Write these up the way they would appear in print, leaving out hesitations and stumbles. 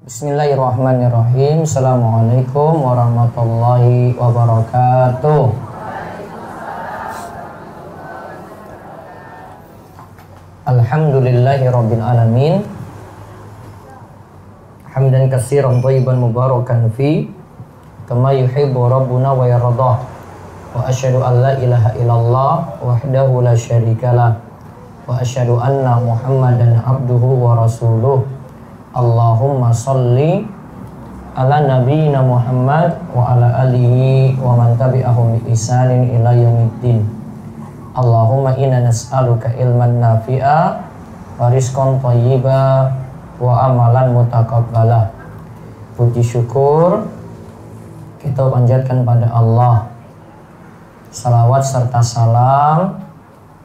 Bismillahirrahmanirrahim. Assalamualaikum warahmatullahi wabarakatuh. Alhamdulillahi rabbil alamin. Hamdan katsiran thayyiban mubarakan fi kama yuhibbu rabbuna wa yardah. Wa asyhadu an la ilaha illallah wahdahu la syarikalah. Wa asyhadu anna Muhammadan abduhu wa rasuluh. Allahumma sholli ala nabiyyina Muhammad wa ala alihi wa man tabi'ahum bi ihsanin ila yaumiddin. Allahumma inna nas'aluka ilman nafi'a wa rizqan thayyiba wa amalan mutaqabbala. Puji syukur kita panjatkan pada Allah. Salawat serta salam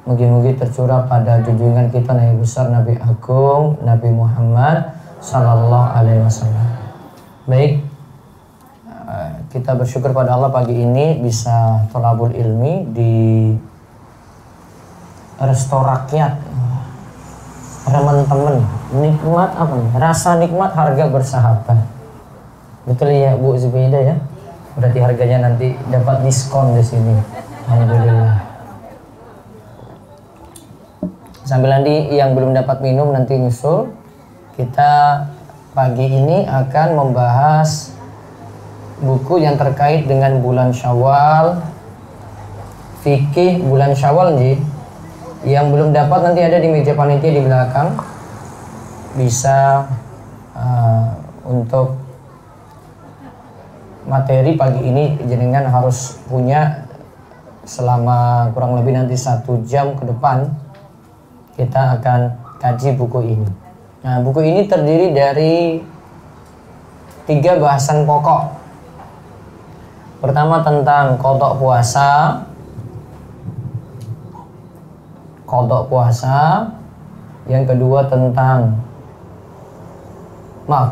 mugi-mugi tercurah pada junjungan kita Nabi besar Nabi Agung Nabi Muhammad Sallallahu Alaihi Wasallam. Baik, kita bersyukur pada Allah pagi ini bisa thalabul ilmi di Resto Rakyat. Teman-teman, nikmat apa nih? Rasa nikmat harga bersahabat. Betul ya Bu Zubaida ya? Berarti harganya nanti dapat diskon di sini. Alhamdulillah. Sambil nanti yang belum dapat minum nanti nyusul. Kita pagi ini akan membahas buku yang terkait dengan bulan Syawal, fikih bulan Syawal nih. Yang belum dapat nanti ada di meja panitia di belakang. Bisa untuk materi pagi ini jenengan harus punya selama kurang lebih nanti 1 jam ke depan. Kita akan kaji buku ini. Nah, buku ini terdiri dari 3 bahasan pokok. Pertama tentang qada puasa. Yang kedua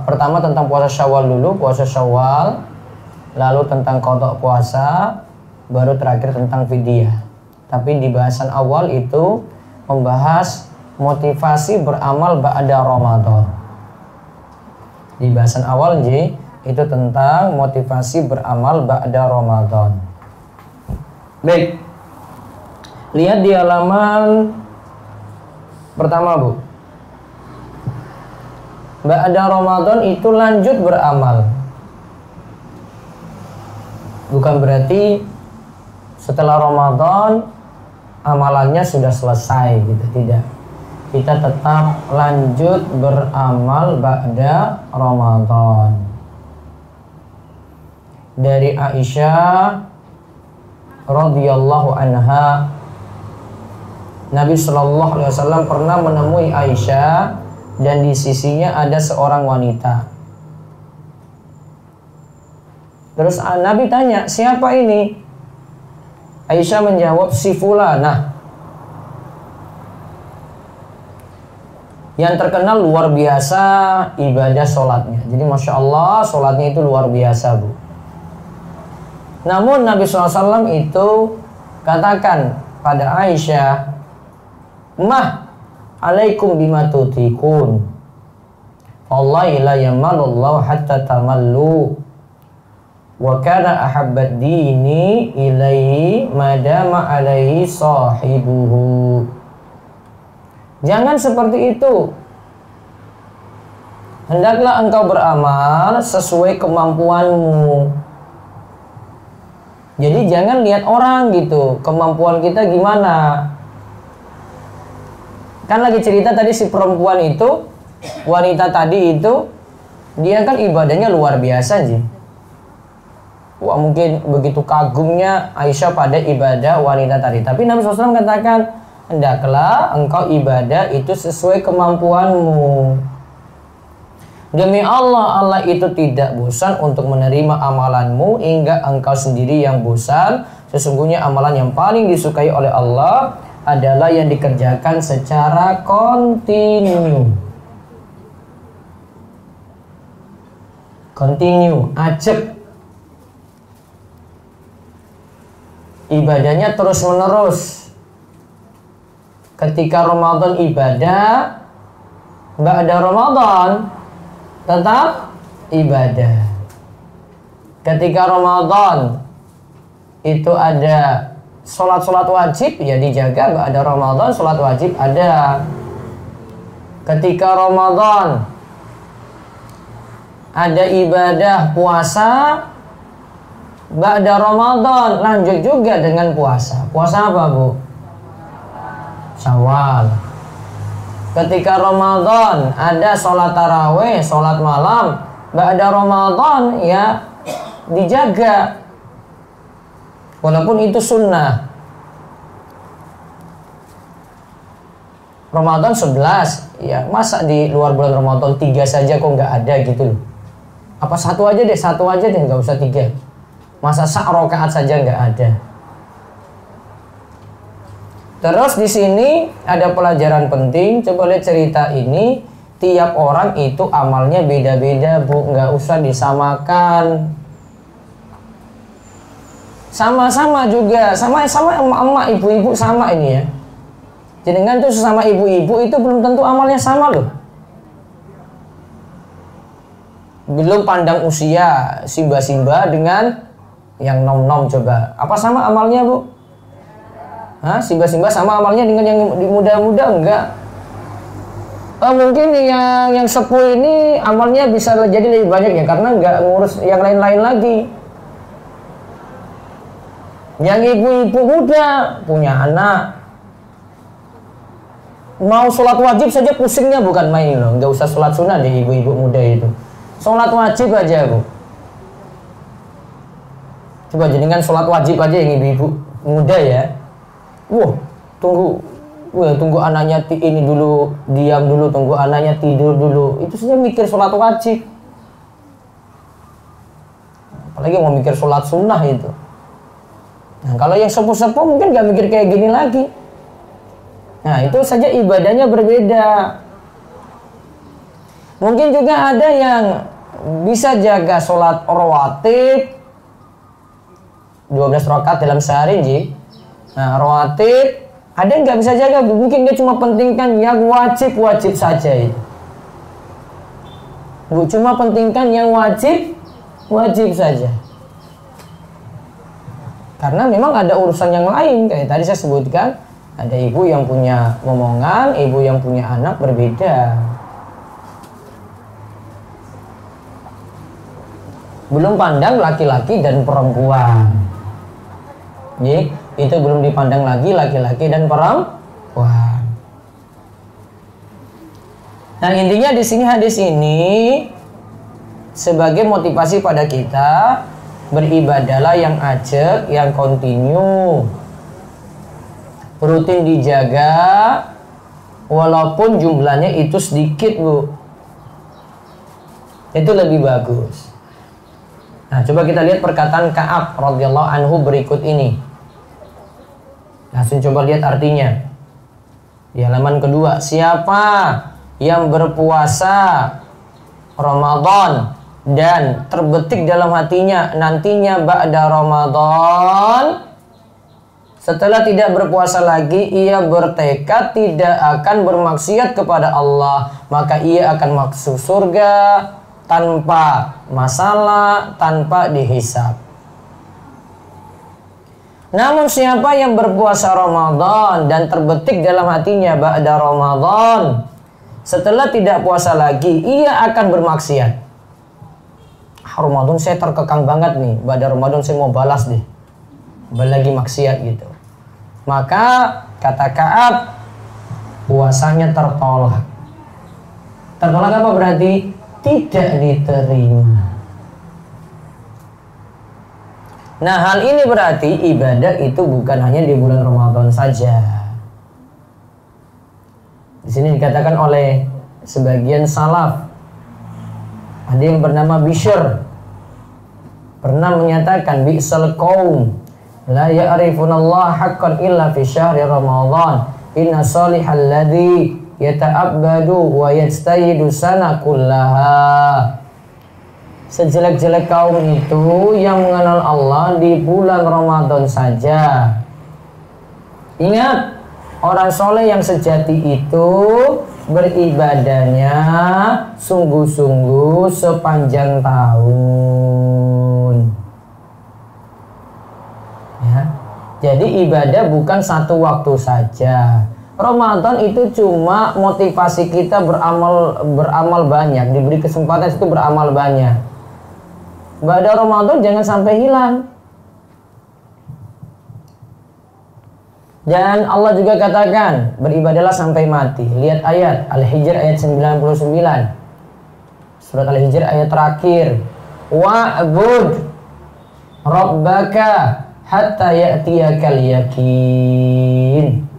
pertama tentang puasa Syawal dulu, puasa Syawal. Lalu tentang qada puasa, baru terakhir tentang fidyah. Tapi di bahasan awal itu membahas motivasi beramal ba'da Ramadan. Di bahasan awal itu tentang motivasi beramal ba'da Ramadan. Baik. Lihat di halaman pertama, Bu. Ba'da Ramadan itu lanjut beramal. Bukan berarti setelah Ramadan amalannya sudah selesai gitu, tidak. Kita tetap lanjut beramal ba'da Ramadan. Dari Aisyah radhiyallahu anha, Nabi Shallallahu Alaihi Wasallam pernah menemui Aisyah dan di sisinya ada seorang wanita. Terus Nabi tanya, siapa ini? Aisyah menjawab, si fulanah. Yang terkenal luar biasa ibadah sholatnya. Jadi Masya Allah sholatnya itu luar biasa, Bu. Namun Nabi SAW itu katakan pada Aisyah, mah alaikum bima tutikun, wallahi la yamalullahu hatta tamallu, wa kana ahabbad dini ilaihi madama alaihi sahibuhu. Jangan seperti itu. Hendaklah engkau beramal sesuai kemampuanmu. Jadi jangan lihat orang gitu, kemampuan kita gimana. Kan lagi cerita tadi si perempuan itu, wanita tadi itu, dia kan ibadahnya luar biasa sih. Wah, mungkin begitu kagumnya Aisyah pada ibadah wanita tadi. Tapi Nabi SAW katakan, hendaklah engkau ibadah itu sesuai kemampuanmu. Demi Allah, Allah itu tidak bosan untuk menerima amalanmu hingga engkau sendiri yang bosan. Sesungguhnya amalan yang paling disukai oleh Allah adalah yang dikerjakan secara kontinu. Acep. Ibadahnya terus menerus. Ketika Ramadan ibadah, ba'da Ramadan tetap ibadah. Ketika Ramadan itu ada sholat wajib, ya dijaga. Ada Ramadan sholat wajib ada. Ketika Ramadan ada ibadah puasa, ba'da Ramadan lanjut juga dengan puasa. Puasa apa, Bu? Syawal. Ketika Ramadan ada sholat tarawih, sholat malam, ba'da Ramadan ya dijaga. Walaupun itu sunnah. Ramadan 11, ya masa di luar bulan Ramadan 3 saja kok nggak ada gitu loh. Apa satu aja deh, nggak usah 3. Masa rakaat saja nggak ada. Terus di sini ada pelajaran penting. Coba lihat cerita ini. Tiap orang itu amalnya beda-beda, Bu. Nggak usah disamakan. Sama-sama juga, sama emak-emak, ibu-ibu sama ini ya. Jenengan tuh sesama ibu-ibu itu belum tentu amalnya sama loh. Belum pandang usia simba-simba dengan yang nom-nom coba. Apa sama amalnya, Bu? Hah? Simba-simba sama amalnya dengan yang muda-muda enggak? Mungkin yang sepuh ini amalnya bisa jadi lebih banyak ya karena enggak ngurus yang lain-lain lagi. Yang ibu-ibu muda punya anak, mau sholat wajib saja pusingnya bukan main loh. Nggak usah sholat sunnah deh ibu-ibu muda itu. Sholat wajib aja, Bu. Coba jenengan sholat wajib aja yang ibu-ibu muda ya. Tunggu anaknya ini dulu, diam dulu, tunggu anaknya tidur dulu. Itu saja mikir sholat wajib. Apalagi mau mikir sholat sunnah itu. Nah, kalau yang sepuh-sepuh mungkin nggak mikir kayak gini lagi. Nah, itu saja ibadahnya berbeda. Mungkin juga ada yang bisa jaga sholat rawatib 12 rakaat dalam sehari, Ji. Nah, rawatib ada yang nggak bisa jaga, mungkin dia cuma pentingkan yang wajib saja itu. Bu, cuma pentingkan yang wajib saja. Karena memang ada urusan yang lain, kayak tadi saya sebutkan, ada ibu yang punya momongan, ibu yang punya anak berbeda. Belum pandang laki-laki dan perempuan. Jadi, itu belum dipandang lagi laki-laki dan perempuan. Nah, intinya di sini hadis ini sebagai motivasi pada kita, beribadahlah yang ajak, yang kontinu, rutin dijaga, walaupun jumlahnya itu sedikit, Bu. Itu lebih bagus. Nah, coba kita lihat perkataan Ka'ab radhiyallahu anhu berikut ini. Langsung coba lihat artinya. Di halaman kedua, siapa yang berpuasa Ramadan dan terbetik dalam hatinya nantinya ba'da Ramadan, setelah tidak berpuasa lagi, ia bertekad tidak akan bermaksiat kepada Allah, maka ia akan masuk surga tanpa masalah, tanpa dihisab. Namun siapa yang berpuasa Ramadan dan terbetik dalam hatinya ba'da Ramadan, setelah tidak puasa lagi, ia akan bermaksiat. Ramadan saya terkekang banget nih, pada Ramadan saya mau balas deh, lagi maksiat gitu. Maka kata Ka'ab, puasanya tertolak. Tertolak apa berarti? Tidak diterima. Nah, hal ini berarti ibadah itu bukan hanya di bulan Ramadan saja. Di sini dikatakan oleh sebagian salaf, ada yang bernama Bishr, pernah menyatakan bi'sal qaum la ya'rifunallaha haqqan illa fi syahri Ramadan inna salihal ladzi yata'abbadu wa yajtahidu sana kullaha. Sejelek-jelek kaum itu yang mengenal Allah di bulan Ramadan saja. Ingat, Orang soleh yang sejati itu beribadahnya sungguh-sungguh sepanjang tahun. Ya. Jadi ibadah bukan satu waktu saja. Ramadan itu cuma motivasi kita beramal banyak, diberi kesempatan itu beramal banyak. Ibadah Ramadan jangan sampai hilang. Dan Allah juga katakan, beribadahlah sampai mati. Lihat ayat Al-Hijr ayat 99. Surat Al-Hijr ayat terakhir. Wa'bud rabbaka hatta ya'tiyakal yakin.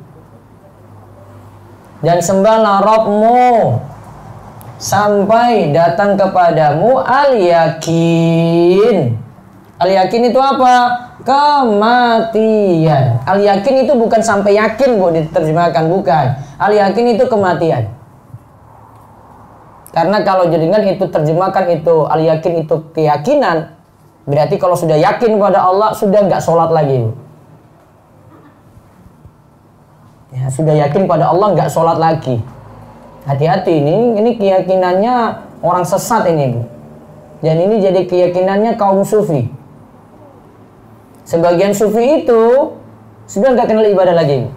Dan sembahlah Rabbmu sampai datang kepadamu al-yakin. Al-yakin itu apa? Kematian. Al-yakin itu bukan sampai yakin, Bu, diterjemahkan, bukan. Al-yakin itu kematian. Karena kalau jadikan itu terjemahkan itu al-yakin itu keyakinan, berarti kalau sudah yakin pada Allah sudah nggak sholat lagi, Bu. Ya, sudah yakin pada Allah nggak sholat lagi. Hati-hati, ini keyakinannya orang sesat ini, Bu. Dan ini jadi keyakinannya kaum sufi. Sebagian sufi itu sudah nggak kenal ibadah lagi, Bu.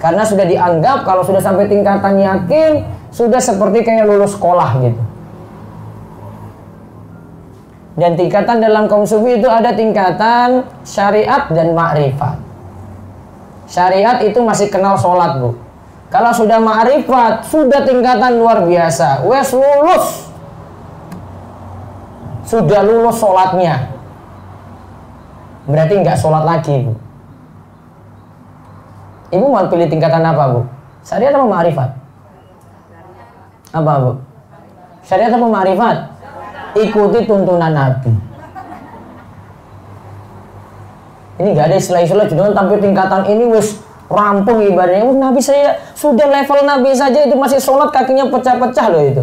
Karena sudah dianggap kalau sudah sampai tingkatan yakin, sudah seperti kayak lulus sekolah gitu. Dan tingkatan dalam kaum sufi itu ada tingkatan syariat dan ma'rifat. Syariat itu masih kenal sholat, Bu. Kalau sudah ma'rifat, sudah tingkatan luar biasa. Wes lulus. Sudah lulus sholatnya. Berarti nggak sholat lagi, Bu. Ibu mau pilih tingkatan apa, Bu? Syariat atau ma'rifat? Apa, Bu? Syariat atau ma'rifat? Ikuti tuntunan Nabi. Ini nggak ada istilah-istilah jangan sampai tingkatan ini wis rampung ibadahnya. Nabi saya sudah level Nabi saja itu masih sholat kakinya pecah-pecah loh itu.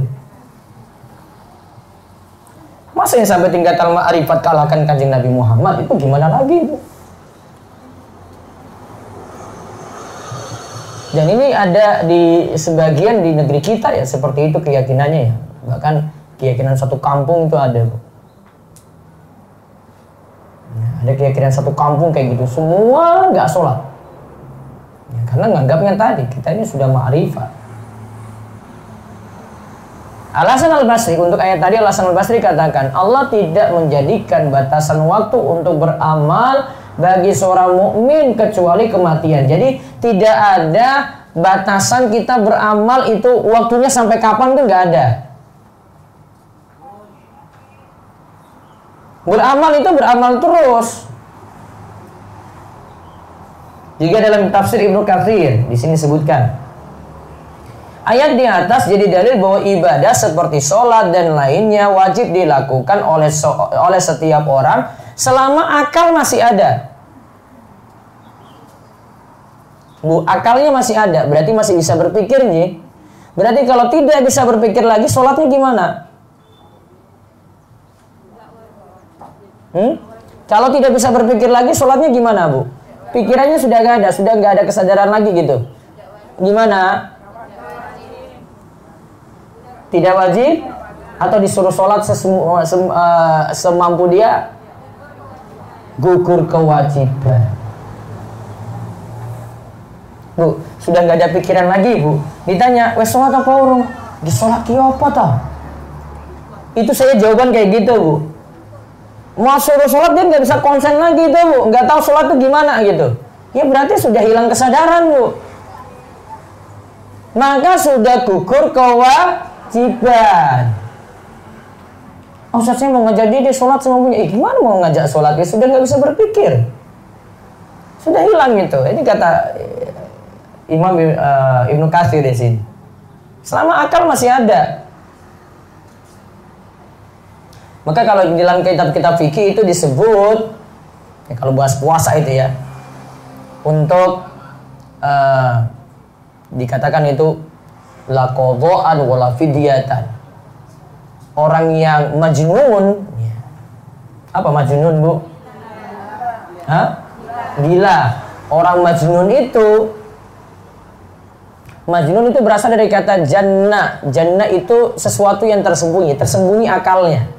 Masa yang sampai tingkatan ma'rifat kalahkan Kanjeng Nabi Muhammad, itu gimana lagi itu? Dan ini ada di sebagian di negeri kita ya, seperti itu keyakinannya ya. Bahkan keyakinan satu kampung itu ada, Bu. Ada keyakinan satu kampung kayak gitu, semua nggak sholat. Ya, karena nganggapnya tadi, kita ini sudah ma'rifat. Al-Hasan Al-Basri, untuk ayat tadi Al-Hasan Al-Basri katakan, Allah tidak menjadikan batasan waktu untuk beramal bagi seorang mukmin kecuali kematian. Jadi tidak ada batasan kita beramal itu waktunya sampai kapan tuh nggak ada. Beramal itu beramal terus. Juga dalam tafsir Ibnu Katsir di sini sebutkan ayat di atas jadi dalil bahwa ibadah seperti sholat dan lainnya wajib dilakukan oleh setiap orang selama akal masih ada. Bu, akalnya masih ada, berarti masih bisa berpikir nih. Berarti kalau tidak bisa berpikir lagi, sholatnya gimana? Kalau tidak bisa berpikir lagi, sholatnya gimana, Bu? Pikirannya sudah nggak ada kesadaran lagi gitu. Gimana? Tidak wajib atau disuruh sholat semampu dia? Gugur kewajiban. Bu, sudah nggak ada pikiran lagi, Bu. Ditanya, wes sholat apa urung? Di sholat ki apa tau? Itu saya jawaban kayak gitu, Bu. Mau suruh sholat dia nggak bisa konsen lagi tuh, Bu. Nggak tahu sholat itu gimana gitu. Ya berarti sudah hilang kesadaran, Bu. Maka sudah gugur kewajiban. Oh, Ustaz, saya mau ngajak dia sholat semampunya. Gimana mau ngajak sholat? Ya sudah nggak bisa berpikir. Sudah hilang gitu. Ini kata Imam Ibnu Katsir di sini. Selama akal masih ada. Maka kalau di dalam kitab-kitab fikih itu disebut, ya kalau bahas puasa itu ya, untuk dikatakan itu la qadha'an wa la fidyatan. Orang yang majnun, apa majnun, Bu? Hah? Gila. Orang majnun itu berasal dari kata jannah. Jannah itu sesuatu yang tersembunyi akalnya.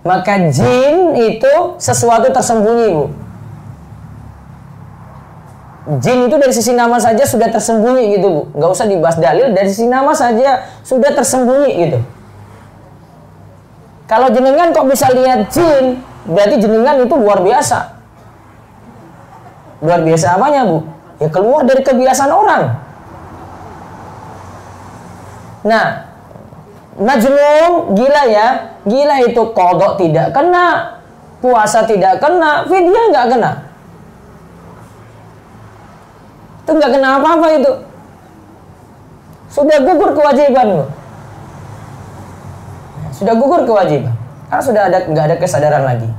Maka jin itu sesuatu tersembunyi, Bu. Jin itu dari sisi nama saja sudah tersembunyi gitu, Bu. Nggak usah dibahas dalil, dari sisi nama saja sudah tersembunyi gitu. Kalau jenengan kok bisa lihat jin, berarti jenengan itu luar biasa. Luar biasa apanya, Bu? Ya keluar dari kebiasaan orang. Nah, majnun gila ya. Gila itu qadha tidak kena, puasa tidak kena, fidyah nggak kena. Itu nggak kena apa-apa itu. Sudah gugur kewajiban, Bu. Sudah gugur kewajiban. Karena sudah nggak ada kesadaran lagi.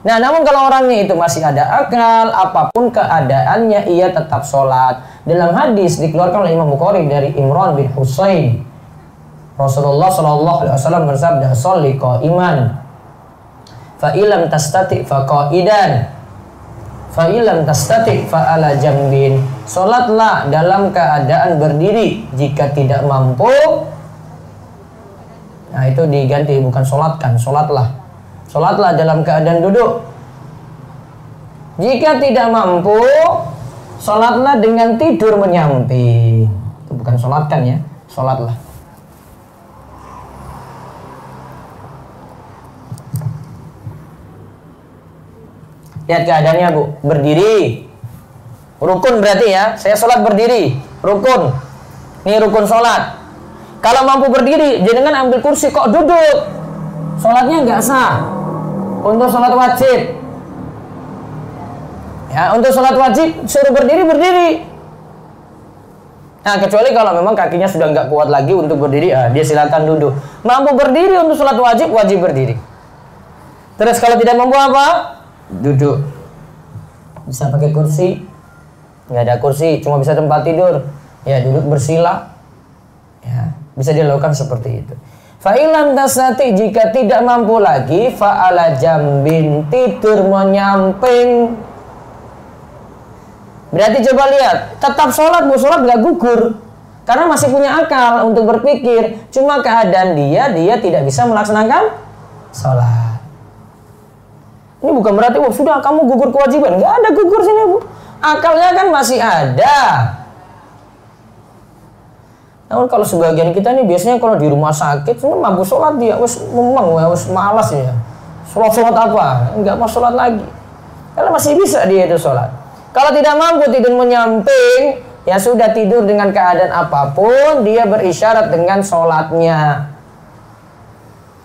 Nah, namun kalau orangnya itu masih ada akal, apapun keadaannya ia tetap sholat. Dalam hadis dikeluarkan oleh Imam Bukhari dari Imran bin Husain, Rasulullah Shallallahu Alaihi Wasallam bersabda, "Sholli qa'iman, fa ilam tastati fa qa'idan, fa ilam tastati fa ala jambin." Sholatlah dalam keadaan berdiri, jika tidak mampu, nah itu diganti, bukan sholatkan, sholatlah. Sholatlah dalam keadaan duduk. Jika tidak mampu, sholatlah dengan tidur menyamping. Itu bukan sholatkan ya, sholatlah. Lihat keadaannya, Bu. Berdiri. Rukun berarti ya. Saya sholat berdiri. Rukun. Ini rukun sholat. Kalau mampu berdiri, jangan ambil kursi kok duduk. Sholatnya nggak sah. Untuk sholat wajib, ya untuk sholat wajib suruh berdiri. Nah kecuali kalau memang kakinya sudah nggak kuat lagi untuk berdiri, dia silakan duduk. Mampu berdiri untuk sholat wajib berdiri. Terus kalau tidak mampu apa? Duduk. Bisa pakai kursi? Nggak ada kursi, cuma bisa tempat tidur. Ya duduk bersila. Ya bisa dilakukan seperti itu. Fa'ilam tasati, jika tidak mampu lagi, fa'ala jambin, tidur menyamping. Berarti coba lihat, tetap sholat, Bu, sholat gak gugur. Karena masih punya akal untuk berpikir. Cuma keadaan dia tidak bisa melaksanakan sholat. Ini bukan berarti, Bu, sudah kamu gugur kewajiban. Gak ada gugur sini, Bu. Akalnya kan masih ada. Namun kalau sebagian kita nih biasanya kalau di rumah sakit sebenarnya mampu sholat dia, wes memang wes malas ya. Sholat apa? Enggak mau sholat lagi. Karena masih bisa dia itu sholat. Kalau tidak mampu tidur menyamping, ya sudah tidur dengan keadaan apapun, dia berisyarat dengan sholatnya.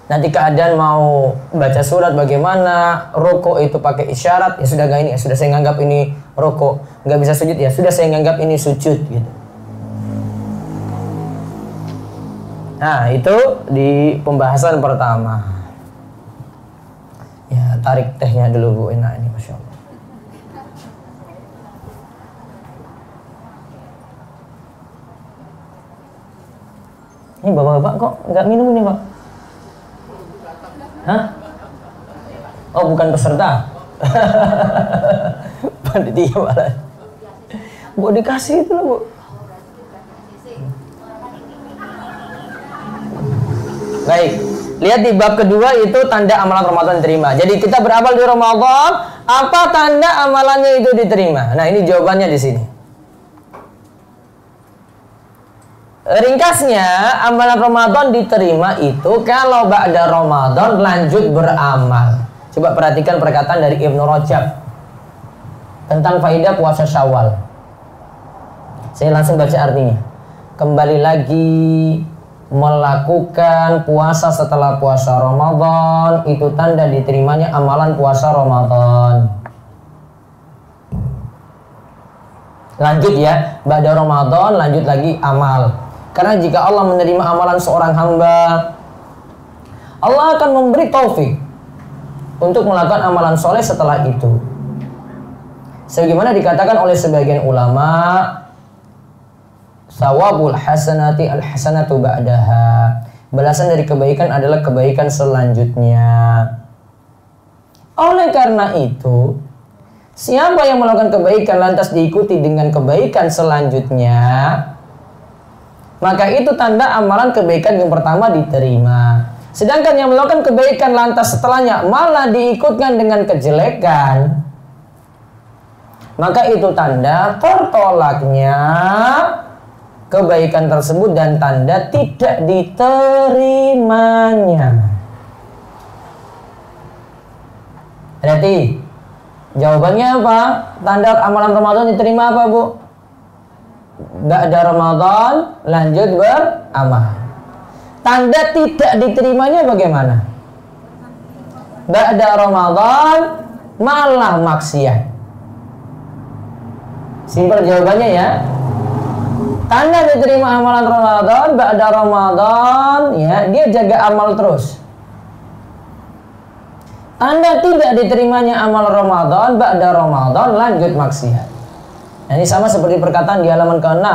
Nanti keadaan mau baca surat bagaimana, rukuk itu pakai isyarat, ya sudah gak ini, ya sudah saya nganggap ini rukuk. Nggak bisa sujud, ya sudah saya nganggap ini sujud gitu. Nah, itu di pembahasan pertama. Ya, tarik tehnya dulu, Bu. Enak ini, Masya Allah. Ini bapak-bapak kok nggak minum ini, Pak? Hah? Oh, bukan peserta? Panitia malah. Bu, dikasih itu lah, Bu. Baik, lihat di bab kedua itu tanda amalan Ramadan diterima. Jadi kita beramal di Ramadan, apa tanda amalannya itu diterima? Nah ini jawabannya di sini. Ringkasnya, amalan Ramadan diterima itu kalau ba'da Ramadan lanjut beramal. Coba perhatikan perkataan dari Ibnu Rajab tentang faidah puasa Syawal. Saya langsung baca artinya. Kembali lagi melakukan puasa setelah puasa Ramadan itu tanda diterimanya amalan puasa Ramadan. Lanjut ya, ba'da Ramadan lanjut lagi amal. Karena jika Allah menerima amalan seorang hamba, Allah akan memberi taufik untuk melakukan amalan soleh setelah itu. Sebagaimana dikatakan oleh sebagian ulama, sawabul hasanati al-hasanatu ba'daha. Balasan dari kebaikan adalah kebaikan selanjutnya. Oleh karena itu, Siapa yang melakukan kebaikan lantas diikuti dengan kebaikan selanjutnya, maka itu tanda amalan kebaikan yang pertama diterima. Sedangkan yang melakukan kebaikan lantas setelahnya malah diikutkan dengan kejelekan, maka itu tanda tertolaknya kebaikan tersebut dan tanda tidak diterimanya. Berarti jawabannya apa? Tanda amalan Ramadan diterima apa, Bu? Ba'da Ramadan lanjut beramal. Tanda tidak diterimanya bagaimana? Ba'da Ramadan malah maksiat. Simpel jawabannya ya. Tanda diterima amalan Ramadan, ba'da Ramadan ya, dia jaga amal terus. Tanda tidak diterimanya amal Ramadan, ba'da Ramadan lanjut maksiat. Nah, ini sama seperti perkataan di halaman ke-6.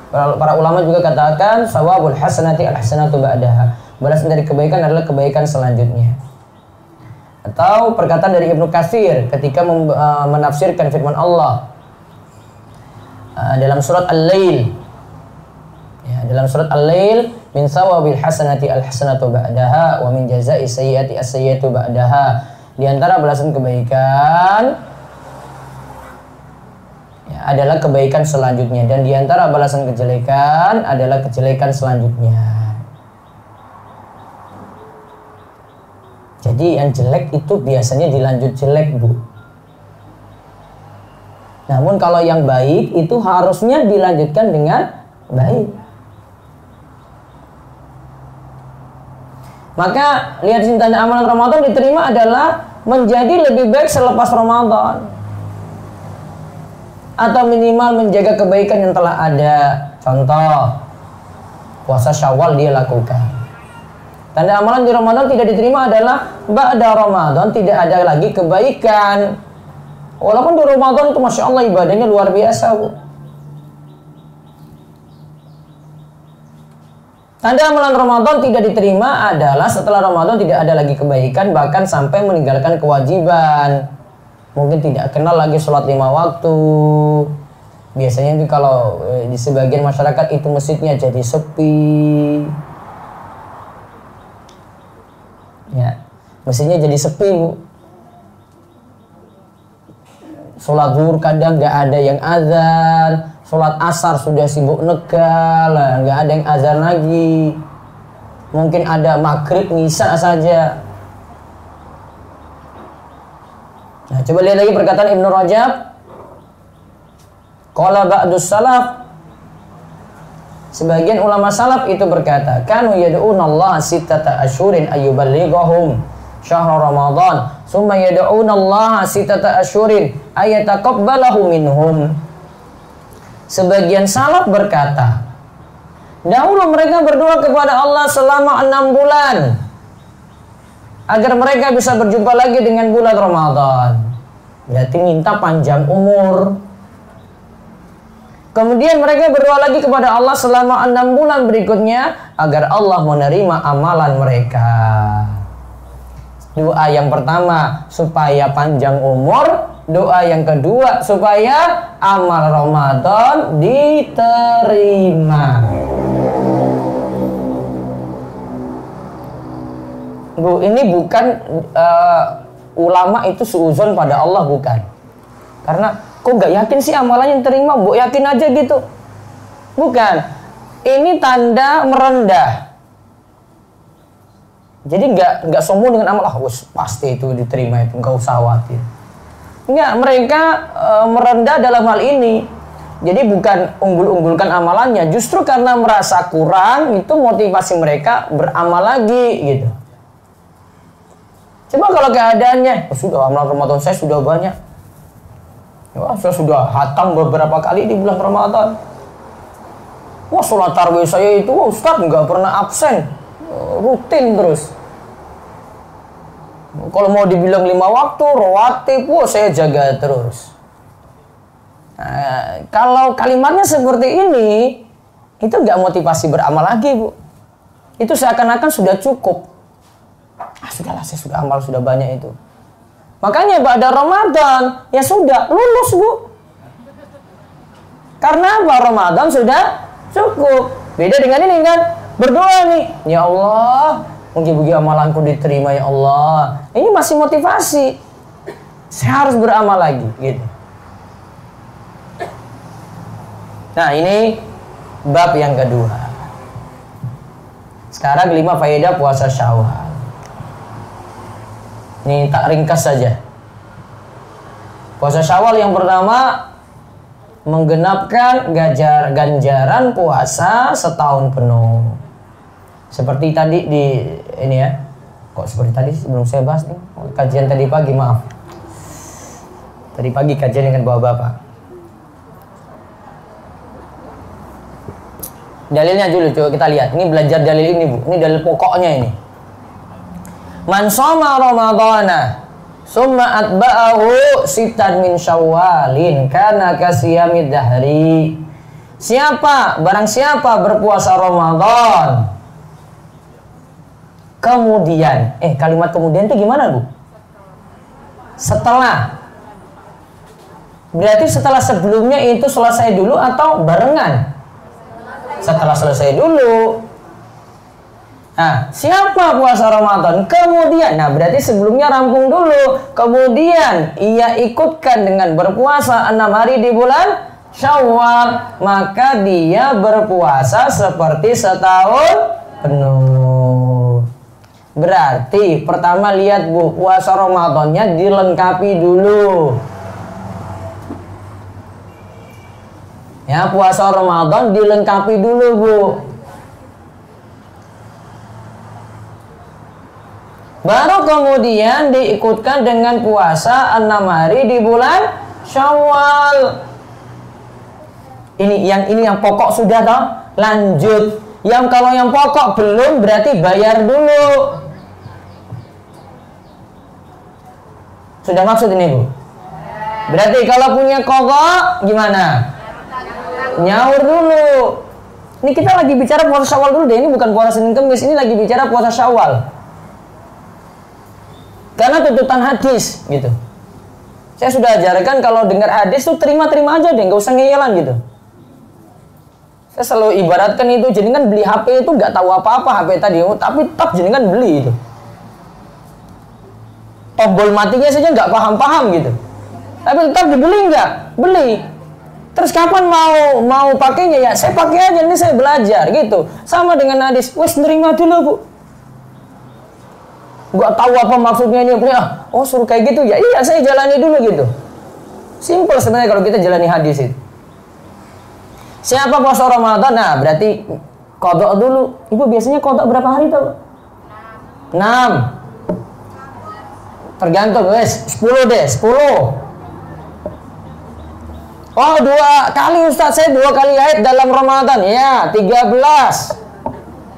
Para ulama juga katakan sawabul hasanati al-hasanatu ba'daha. Balasan dari kebaikan adalah kebaikan selanjutnya. Atau perkataan dari Ibnu Katsir ketika menafsirkan firman Allah dalam surat Al-Lail. Ya, dalam surat Al-Lail, min sawabil hasanati al-hasanatu ba'daha wa min jazai sayyiati as-sayyiatu ba'daha. Di antara balasan kebaikan ya, adalah kebaikan selanjutnya, dan di antara balasan kejelekan adalah kejelekan selanjutnya. Jadi yang jelek itu biasanya dilanjut jelek, Bu. Namun kalau yang baik itu harusnya dilanjutkan dengan baik. Maka lihat sini tanda amalan Ramadan diterima adalah menjadi lebih baik selepas Ramadan, atau minimal menjaga kebaikan yang telah ada. Contoh, puasa Syawal dia lakukan. Tanda amalan di Ramadan tidak diterima adalah ba'da Ramadan tidak ada lagi kebaikan. Walaupun di Ramadan itu Masya Allah ibadahnya luar biasa, Bu. Tanda amalan Ramadan tidak diterima adalah setelah Ramadan tidak ada lagi kebaikan, bahkan sampai meninggalkan kewajiban. Mungkin tidak kenal lagi sholat 5 waktu. Biasanya itu kalau di sebagian masyarakat itu masjidnya jadi sepi. Ya, masjidnya jadi sepi, Bu. Sholat zuhur kadang nggak ada yang azan, sholat asar sudah sibuk negal, nggak ada yang azan lagi. Mungkin ada maghrib, isya saja. Nah, coba lihat lagi perkataan Ibnu Rajab. Qala ba'dus salaf, sebagian ulama salaf itu berkata, kanu yad'unallaha sittata asyhurin ayyuballighahum syahr Ramadan, summa yad'unallaha sittata asyhurin ayataqabbalahu minhum. Sebagian salaf berkata, dahulu mereka berdoa kepada Allah selama 6 bulan agar mereka bisa berjumpa lagi dengan bulan Ramadan. Berarti minta panjang umur. Kemudian mereka berdoa lagi kepada Allah selama 6 bulan berikutnya agar Allah menerima amalan mereka. Doa yang pertama supaya panjang umur, doa yang kedua supaya amal Ramadan diterima. Bu, ini bukan ulama itu suuzon pada Allah, bukan. Karena kok gak yakin sih amalannya terima, bu yakin aja gitu. Bukan. Ini tanda merendah. Jadi nggak sombong dengan amal, pasti itu diterima, itu nggak usah khawatir. Enggak, mereka merendah dalam hal ini. Jadi bukan unggul-unggulkan amalannya, justru karena merasa kurang itu motivasi mereka beramal lagi gitu. Coba kalau keadaannya, sudah amal Ramadan saya sudah banyak, wah saya sudah hatam beberapa kali di bulan Ramadan. Wah sholat tarawih saya itu, wah Ustaz nggak pernah absen, rutin terus. Kalau mau dibilang 5 waktu, rawatib, wah saya jaga terus. Nah, kalau kalimatnya seperti ini, itu nggak motivasi beramal lagi, Bu. Itu seakan-akan sudah cukup. Sudahlah, saya sudah amal, sudah banyak itu. Makanya pada Ramadan ya sudah lulus Bu. Karena apa? Ramadan sudah cukup. Beda dengan ini kan, berdoa nih, ya Allah, mugi-mugi amalanku diterima ya Allah. Ini masih motivasi. Saya harus beramal lagi gitu. Nah, ini bab yang kedua. Sekarang 5 faedah puasa Syawal. Ini tak ringkas saja. Puasa Syawal yang pertama menggenapkan ganjaran puasa setahun penuh. Seperti tadi di ini ya. Kok seperti tadi belum saya bahas nih. Kajian tadi pagi, maaf. Tadi pagi kajian dengan bapak-bapak. Dalilnya dulu coba kita lihat. Ini belajar dalil ini Bu. Ini dalil pokoknya ini. Man shoma Ramadhana summa atba'ahu sittan min Syawalin kana kasiyamid dahri. Barang siapa berpuasa Ramadan kemudian kalimat kemudian itu gimana Bu? Setelah. Berarti setelah sebelumnya itu selesai dulu atau barengan? Setelah selesai dulu. Nah, siapa puasa Ramadan kemudian, nah berarti sebelumnya rampung dulu, kemudian ia ikutkan dengan berpuasa 6 hari di bulan Syawal, maka dia berpuasa seperti setahun penuh. Berarti pertama lihat Bu, puasa Ramadannya dilengkapi dulu. Ya, puasa Ramadan dilengkapi dulu Bu. Baru kemudian diikutkan dengan puasa 6 hari di bulan Syawal. Ini yang pokok sudah toh, lanjut. Yang kalau yang pokok belum berarti bayar dulu. Sudah maksud ini Bu? Berarti kalau punya qadha gimana? Nyaur dulu. Ini kita lagi bicara puasa Syawal dulu deh. Ini bukan puasa Senin Kemis, ini lagi bicara puasa Syawal. Karena tuntutan hadis gitu. Saya sudah ajarkan kalau dengar hadis tuh terima-terima aja deh, nggak usah ngeyelan gitu. Saya selalu ibaratkan itu, jenengan beli HP itu nggak tahu apa-apa HP tadi, tapi tetap jenengan beli itu. Tombol matinya saja nggak paham-paham gitu. Tapi tetap dibeli nggak? Beli. Terus kapan mau pakainya ya? Saya pakai aja, ini saya belajar gitu. Sama dengan hadis, wes nerima dulu Bu. Gak tahu apa maksudnya ini, oh suruh kayak gitu ya, iya saya jalani dulu gitu. Simple sebenarnya kalau kita jalani hadis itu. Siapa puasa Ramadan? Nah berarti qadha dulu. Ibu biasanya qadha berapa hari tuh? 6. Tergantung guys, 10 deh, 10. Oh 2 kali Ustaz, saya 2 kali haid dalam Ramadan. Ya 13.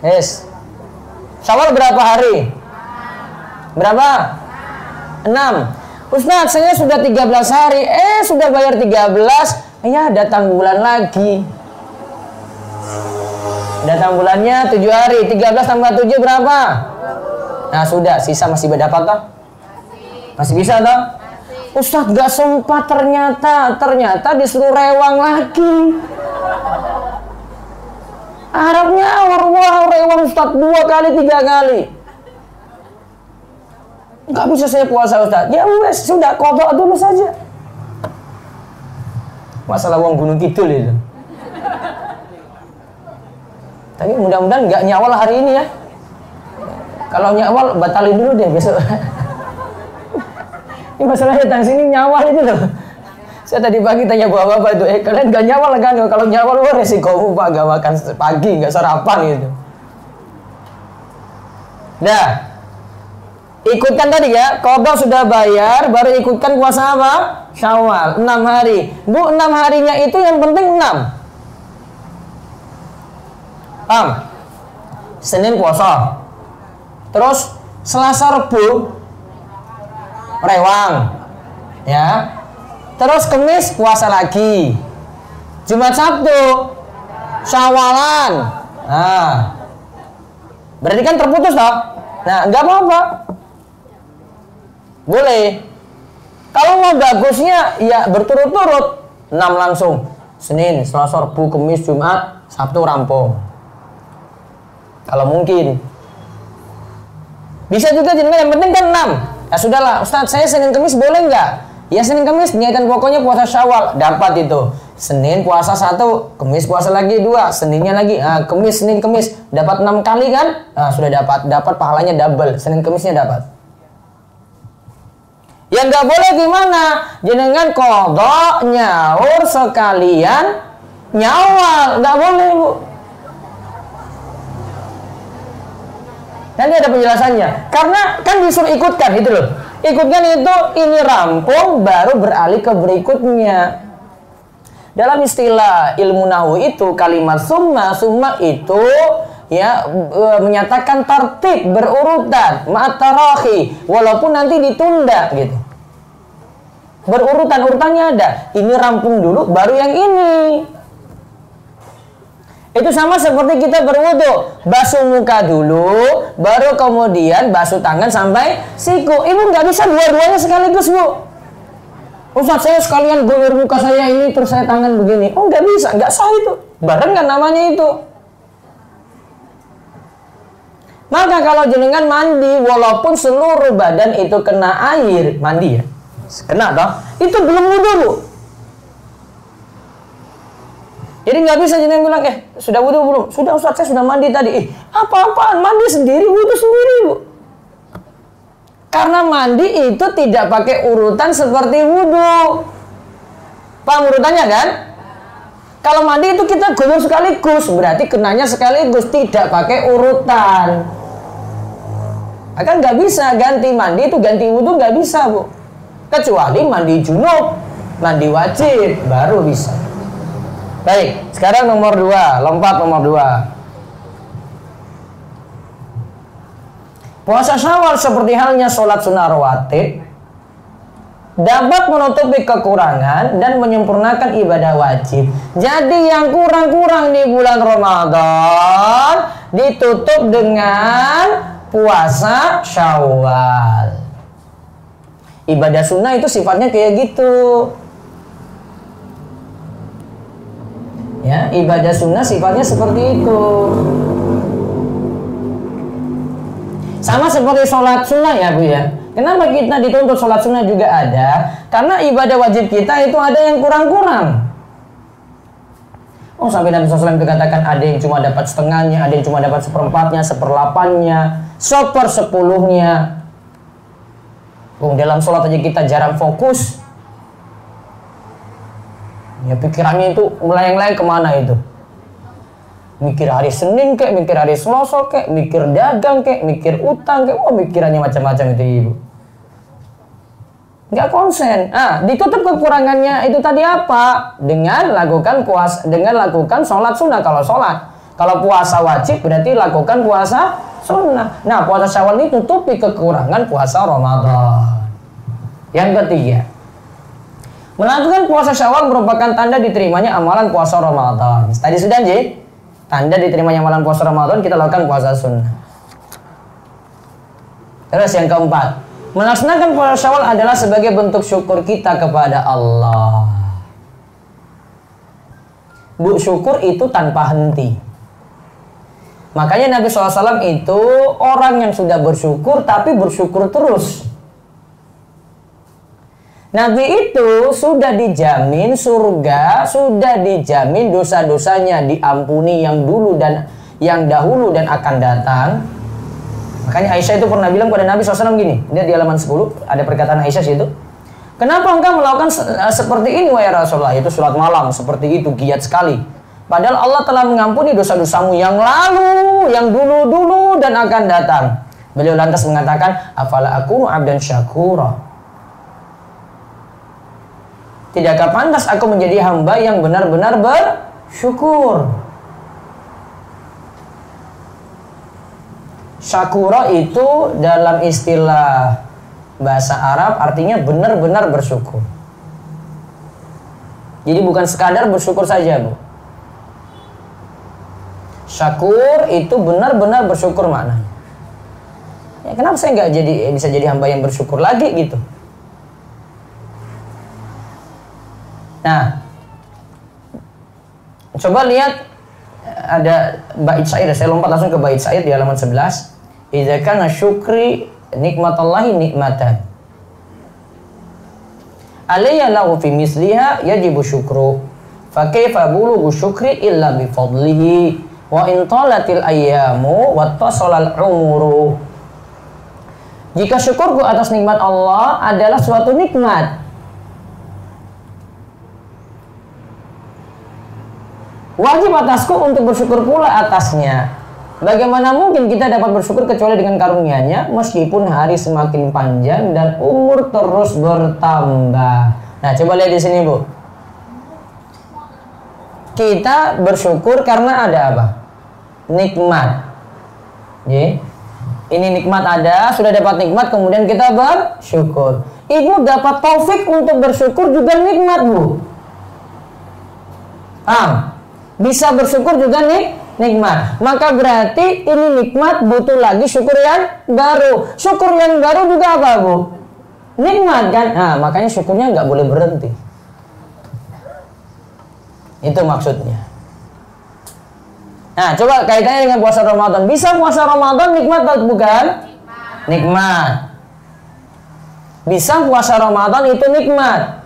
Yes. Syawal berapa hari? Berapa? 6. Ustaz, saya sudah 13 hari. Sudah bayar 13. Ya, datang bulan lagi. Datang bulannya 7 hari. 13 tambah 7 berapa? Nah, sudah. Sisa masih berdapat toh? Masih bisa toh? Ustaz, gak sempat ternyata. Ternyata disuruh rewang lagi. Arabnya wah rewang Ustaz 2 kali 3 kali. Nggak bisa saya puasa Ustaz. Ya wes, sudah qadha dulu saja. Masalah uang Gunung Kidul itu. Tapi mudah-mudahan nggak nyawal hari ini ya. Kalau nyawal batalin dulu deh besok. Ini masalahnya datang sini nyawal itu loh. Saya tadi pagi tanya bapak-bapak itu, kalian nggak nyawal kan? Kalau nyawal wah resikomu Pak, nggak makan pagi, nggak sarapan gitu. Nah, ikutkan tadi ya, qadha sudah bayar, baru ikutkan puasa apa? Syawal, 6 hari. Bu, 6 harinya itu yang penting 6. Paham? Senin puasa. Terus Selasa Rebu rewang. Ya. Terus Kamis puasa lagi. Jumat Sabtu Syawalan. Nah. Berarti kan terputus toh? Nah, enggak apa-apa. Boleh. Kalau mau bagusnya ya berturut-turut 6 langsung. Senin, Selasa, Rabu, Kamis, Jumat, Sabtu rampung. Kalau mungkin. Bisa juga jenengan, yang penting kan 6. Ya sudahlah, Ustaz, saya Senin Kamis boleh nggak? Ya Senin Kamis niatan pokoknya puasa Syawal, dapat itu. Senin puasa 1, Kamis puasa lagi 2, Seninnya lagi, Kamis, Senin, Kamis, dapat 6 kali kan? Nah, sudah dapat pahalanya double, Senin Kamisnya dapat. Yang nggak boleh gimana? Jenengan qadha nyaur sekalian nyawal, nggak boleh bu. Nanti ada penjelasannya. Karena kan disuruh ikutkan itu loh. Ikutkan itu ini rampung baru beralih ke berikutnya. Dalam istilah ilmu nahwu itu kalimat summa itu ya menyatakan tertib berurutan ma'tarahi walaupun nanti ditunda gitu. Urutannya ada. Ini rampung dulu baru yang ini. Itu sama seperti kita berwudu, basuh muka dulu, baru kemudian basuh tangan sampai siku. Ibu nggak bisa dua-duanya sekaligus bu. Ustaz, saya sekalian guyur muka saya ini terus saya tangan begini. Oh nggak bisa, nggak sah itu. Bareng kan namanya itu. Maka kalau jenengan mandi, walaupun seluruh badan itu kena air, mandi ya, kena toh, itu belum wudu bu. Jadi nggak bisa jenengan bilang, sudah wudu belum? Sudah Ustaz, saya sudah mandi tadi. Apa-apaan? Mandi sendiri, wudu sendiri, bu. Karena mandi itu tidak pakai urutan seperti wudu. Paham urutannya kan? Kalau mandi itu kita guyur sekaligus, berarti kenanya sekaligus, tidak pakai urutan. Maka nggak bisa ganti mandi itu ganti wudu nggak bisa, bu. Kecuali mandi junub, mandi wajib, baru bisa. Baik, sekarang nomor 2, lompat nomor 2. Puasa Syawal seperti halnya sholat sunnah rawatib dapat menutupi kekurangan dan menyempurnakan ibadah wajib. Jadi yang kurang-kurang di bulan Ramadan ditutup dengan puasa Syawal. Ibadah sunnah itu sifatnya kayak gitu. Ya, ibadah sunnah sifatnya seperti itu. Sama seperti sholat sunnah ya bu ya. Kenapa kita dituntut sholat sunnah juga ada? Karena ibadah wajib kita itu ada yang kurang-kurang. Oh sampai Nabi SAW dikatakan ada yang cuma dapat setengahnya, ada yang cuma dapat seperempatnya, seperlapannya, sepersepuluhnya. Dalam sholat aja kita jarang fokus. Ya pikirannya itu melayang-layang kemana itu? Mikir hari Senin kek, mikir hari Selasa kek, mikir dagang kek, mikir utang kek. Mikirannya macam-macam itu ibu. Nggak konsen. Ditutup kekurangannya itu tadi apa? Dengan lakukan puasa, dengan lakukan sholat sunnah kalau sholat. Kalau puasa wajib berarti lakukan puasa sunnah. Nah puasa Syawal ini tutupi kekurangan puasa Ramadan. Yang ketiga, melakukan puasa Syawal merupakan tanda diterimanya amalan puasa Ramadan. Tadi sudah Ji, tanda diterimanya amalan puasa Ramadan kita lakukan puasa sunnah. Terus yang keempat, melaksanakan puasa Syawal adalah sebagai bentuk syukur kita kepada Allah. Bu, syukur itu tanpa henti. Makanya Nabi SAW itu orang yang sudah bersyukur tapi bersyukur terus. Nabi itu sudah dijamin surga, sudah dijamin dosa-dosanya diampuni yang dulu dan yang dahulu dan akan datang. Makanya Aisyah itu pernah bilang pada Nabi SAW gini, lihat di halaman 10 ada perkataan Aisyah situ. Kenapa engkau melakukan seperti ini wahai Rasulullah? Itu sholat malam seperti itu giat sekali. Padahal Allah telah mengampuni dosa-dosamu yang lalu, yang dulu-dulu dan akan datang. Beliau lantas mengatakan, afala akunu abdan syakura. Tidakkah pantas aku menjadi hamba yang benar-benar bersyukur? Syakura itu dalam istilah bahasa Arab artinya benar-benar bersyukur. Jadi bukan sekadar bersyukur saja, Bu. Syakur itu benar-benar bersyukur maknanya. Ya, kenapa saya nggak bisa jadi hamba yang bersyukur lagi gitu? Nah, coba lihat ada bait syair, saya lompat langsung ke bait syair di halaman 11. Idza kana syukri nikmatallahi nikmatan alayya lahu fi misliha yajibu syukru fa kaifa bulughu syukri illa bi fadlihi wa in talatil ayyamu wattasalal umuru. Jika syukurku atas nikmat Allah adalah suatu nikmat, wajib atasku untuk bersyukur pula atasnya. Bagaimana mungkin kita dapat bersyukur kecuali dengan karunia-Nya, meskipun hari semakin panjang dan umur terus bertambah. Nah, coba lihat di sini, Bu. Kita bersyukur karena ada apa? Nikmat. Oke. Ini nikmat ada, sudah dapat nikmat, kemudian kita bersyukur. Ibu dapat taufik untuk bersyukur juga nikmat, Bu. Paham? Bisa bersyukur juga nikmat. Maka berarti ini nikmat, butuh lagi syukur yang baru. Syukur yang baru juga apa, Bu? Nikmat kan? Nah, makanya syukurnya nggak boleh berhenti. Itu maksudnya. Nah, coba kaitannya dengan puasa Ramadan. Bisa puasa Ramadan nikmat atau bukan? Nikmat. Bisa puasa Ramadan itu nikmat.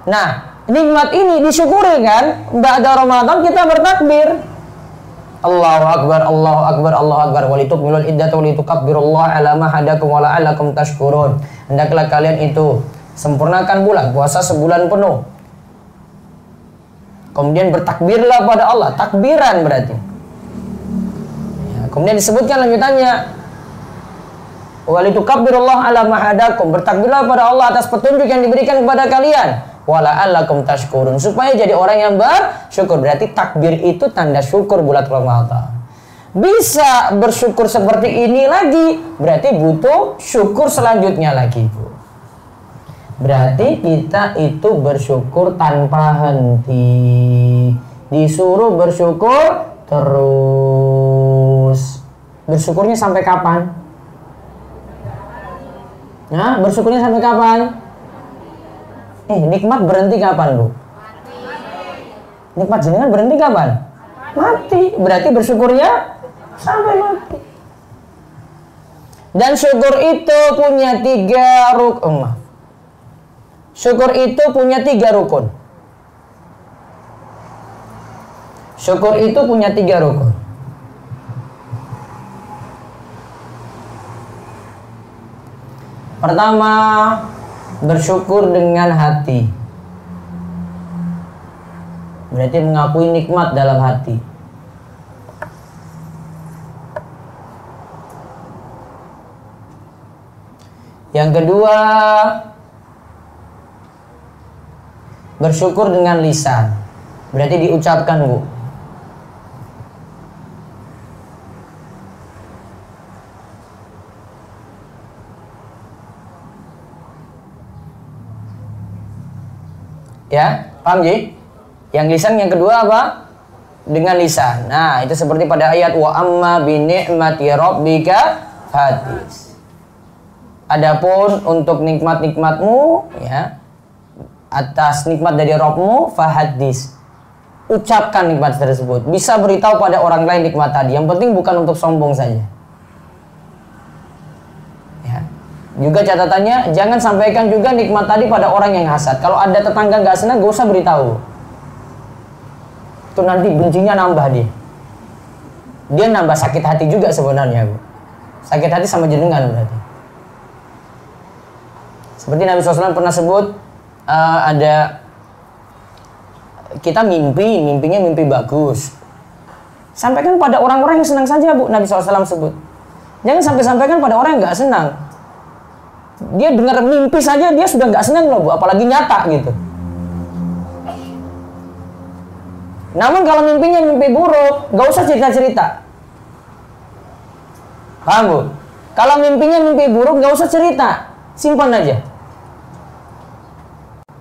Nah, nikmat ini disyukuri kan? Ba'da Ramadan kita bertakbir. Allahu Akbar, Allahu Akbar, Allahu Akbar. Walitukmilul iddata walitukabbirullaha ala ma hadakum wa la'allakum tashkurun. Hendaklah kalian itu sempurnakan bulan puasa sebulan penuh. Kemudian bertakbirlah pada Allah. Takbiran berarti. Ya, kemudian disebutkan lanjutannya. Walitukabbirullaha ala ma hadakum. Bertakbirlah pada Allah atas petunjuk yang diberikan kepada kalian. Wala'allakum tashkurun, supaya jadi orang yang bersyukur. Berarti takbir itu tanda syukur bulan Ramadan. Bisa bersyukur seperti ini lagi, berarti butuh syukur selanjutnya lagi, Bu. Berarti kita itu bersyukur tanpa henti. Disuruh bersyukur terus. Bersyukurnya sampai kapan? Nah, bersyukurnya sampai kapan? Nikmat berhenti kapan, Bu? Nikmat jenengan berhenti kapan? Mati. Berarti bersyukurnya sampai mati. Dan syukur itu punya tiga rukun. Syukur itu punya tiga rukun. Syukur itu punya tiga rukun. Pertama, bersyukur dengan hati. Berarti mengakui nikmat dalam hati. Yang kedua, bersyukur dengan lisan. Berarti diucapkan, Bu. Ya, paham Ji? Yang lisan yang kedua apa? Dengan lisan. Nah, itu seperti pada ayat wa amma bi ni'mati rabbika hadis. Adapun untuk nikmat-nikmatmu, ya, atas nikmat dari Rabbmu fahadis. Ucapkan nikmat tersebut. Bisa beritahu pada orang lain nikmat tadi. Yang penting bukan untuk sombong saja. Juga catatannya, jangan sampaikan juga nikmat tadi pada orang yang hasad. Kalau ada tetangga gak senang, gak usah beritahu. Itu nanti bencinya nambah dia. Dia nambah sakit hati juga sebenarnya, Bu. Sakit hati sama jenengan berarti. Seperti Nabi SAW pernah sebut, ada kita mimpinya mimpi bagus. Sampaikan pada orang-orang yang senang saja, Bu. Nabi SAW sebut. Jangan sampai sampaikan pada orang yang gak senang. Dia dengar mimpi saja dia sudah nggak senang loh, Bu, apalagi nyata gitu. Namun kalau mimpinya mimpi buruk, nggak usah cerita-cerita. Paham, Bu? Kalau mimpinya mimpi buruk, nggak usah cerita, simpan aja.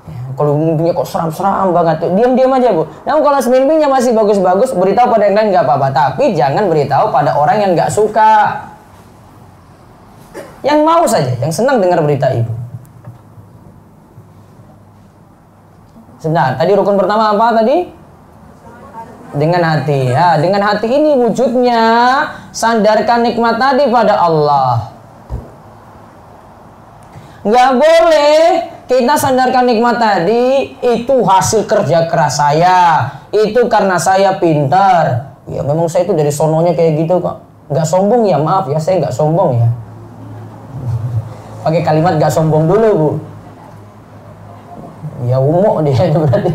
Ya, kalau mimpinya kok seram-seram banget tuh, diam-diam aja, Bu. Namun kalau mimpinya masih bagus-bagus, beritahu pada yang lain nggak apa-apa, tapi jangan beritahu pada orang yang nggak suka. Yang mau saja, yang senang dengar berita itu. Sebentar, tadi rukun pertama apa tadi? Dengan hati. Ya, dengan hati ini wujudnya sandarkan nikmat tadi pada Allah. Nggak boleh kita sandarkan nikmat tadi itu hasil kerja keras saya, itu karena saya pintar. Ya memang saya itu dari sononya kayak gitu kok. Nggak sombong ya, maaf ya, saya nggak sombong ya. Pakai kalimat nggak sombong dulu, Bu. Ya umum dia berarti.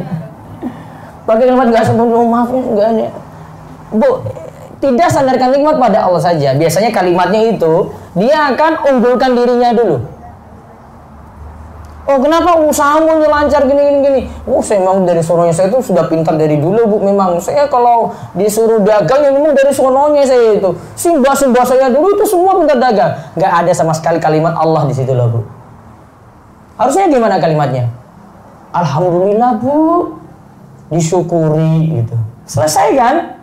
Pakai kalimat nggak sombong dulu, maaf ya, nggak ada. Bu, tidak sandarkan nikmat pada Allah saja. Biasanya kalimatnya itu dia akan unggulkan dirinya dulu. Oh, kenapa usahamu lancar gini. Oh, saya memang dari sononya saya itu sudah pintar dari dulu, Bu. Memang saya kalau disuruh dagang ya memang dari sononya saya itu. Simbah saya dulu itu semua pintar dagang. Nggak ada sama sekali kalimat Allah di situ loh, Bu. Harusnya gimana kalimatnya? Alhamdulillah, Bu. Disyukuri gitu. Selesai kan?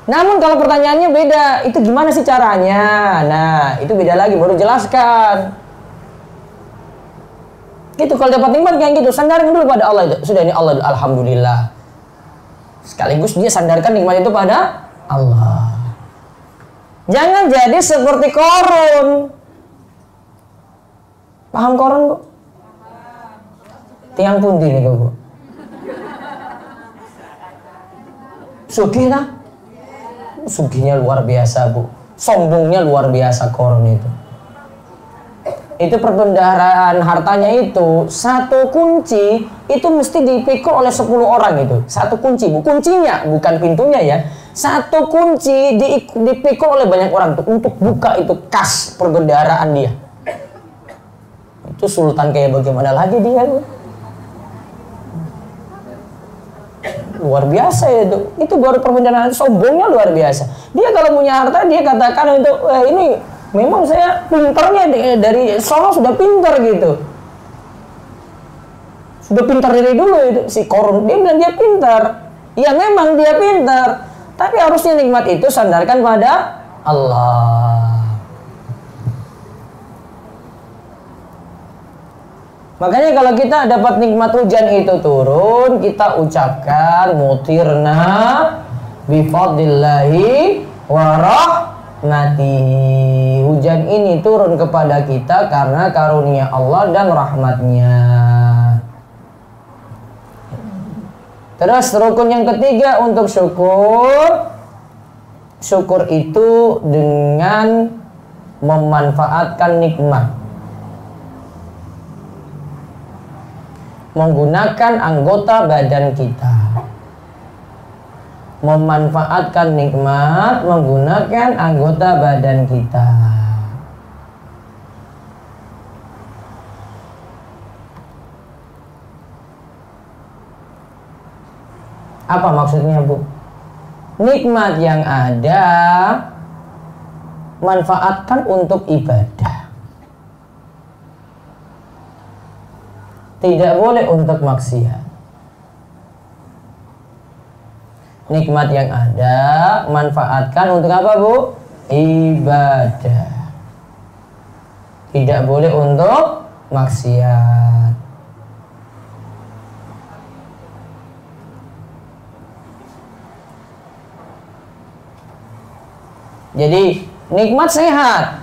Namun kalau pertanyaannya beda, itu gimana sih caranya? Nah, itu beda lagi, baru jelaskan. Gitu, kalau dapat nikmat kayak gitu, sandarkan dulu pada Allah itu. Sudah, ini Allah, alhamdulillah. Sekaligus dia sandarkan nikmat itu pada Allah. Jangan jadi seperti Qarun. Paham Qarun, Bu? Tiang pundi nih, Bu? Sugih lah. Sugihnya luar biasa, Bu. Sombongnya luar biasa Qarun itu. Itu perbendaharaan hartanya itu satu kunci itu mesti dipikul oleh 10 orang itu. Satu kunci, Bu. Kuncinya bukan pintunya ya. Satu kunci dipikul oleh banyak orang tuh untuk buka itu kas perbendaharaan dia. Itu sultan kayak bagaimana lagi dia, Bu. Luar biasa itu. Itu baru perbendaharaan, sombongnya luar biasa. Dia kalau punya harta dia katakan itu ini memang saya pintarnya dari Solo sudah pintar gitu. Sudah pintar dari dulu itu si Qarun. Dia bilang dia pintar. Ya memang dia pintar. Tapi harusnya nikmat itu sandarkan pada Allah. Makanya kalau kita dapat nikmat hujan itu turun, kita ucapkan mutirna bifadlillahi warahmatihi. Hujan ini turun kepada kita karena karunia Allah dan rahmatnya. Terus rukun yang ketiga untuk syukur. Syukur itu dengan memanfaatkan nikmat. Menggunakan anggota badan kita. Memanfaatkan nikmat menggunakan anggota badan kita. Apa maksudnya, Bu? Nikmat yang ada manfaatkan untuk ibadah. Tidak boleh untuk maksiat. Nikmat yang ada manfaatkan untuk apa, Bu? Ibadah. Tidak boleh untuk maksiat. Jadi nikmat sehat.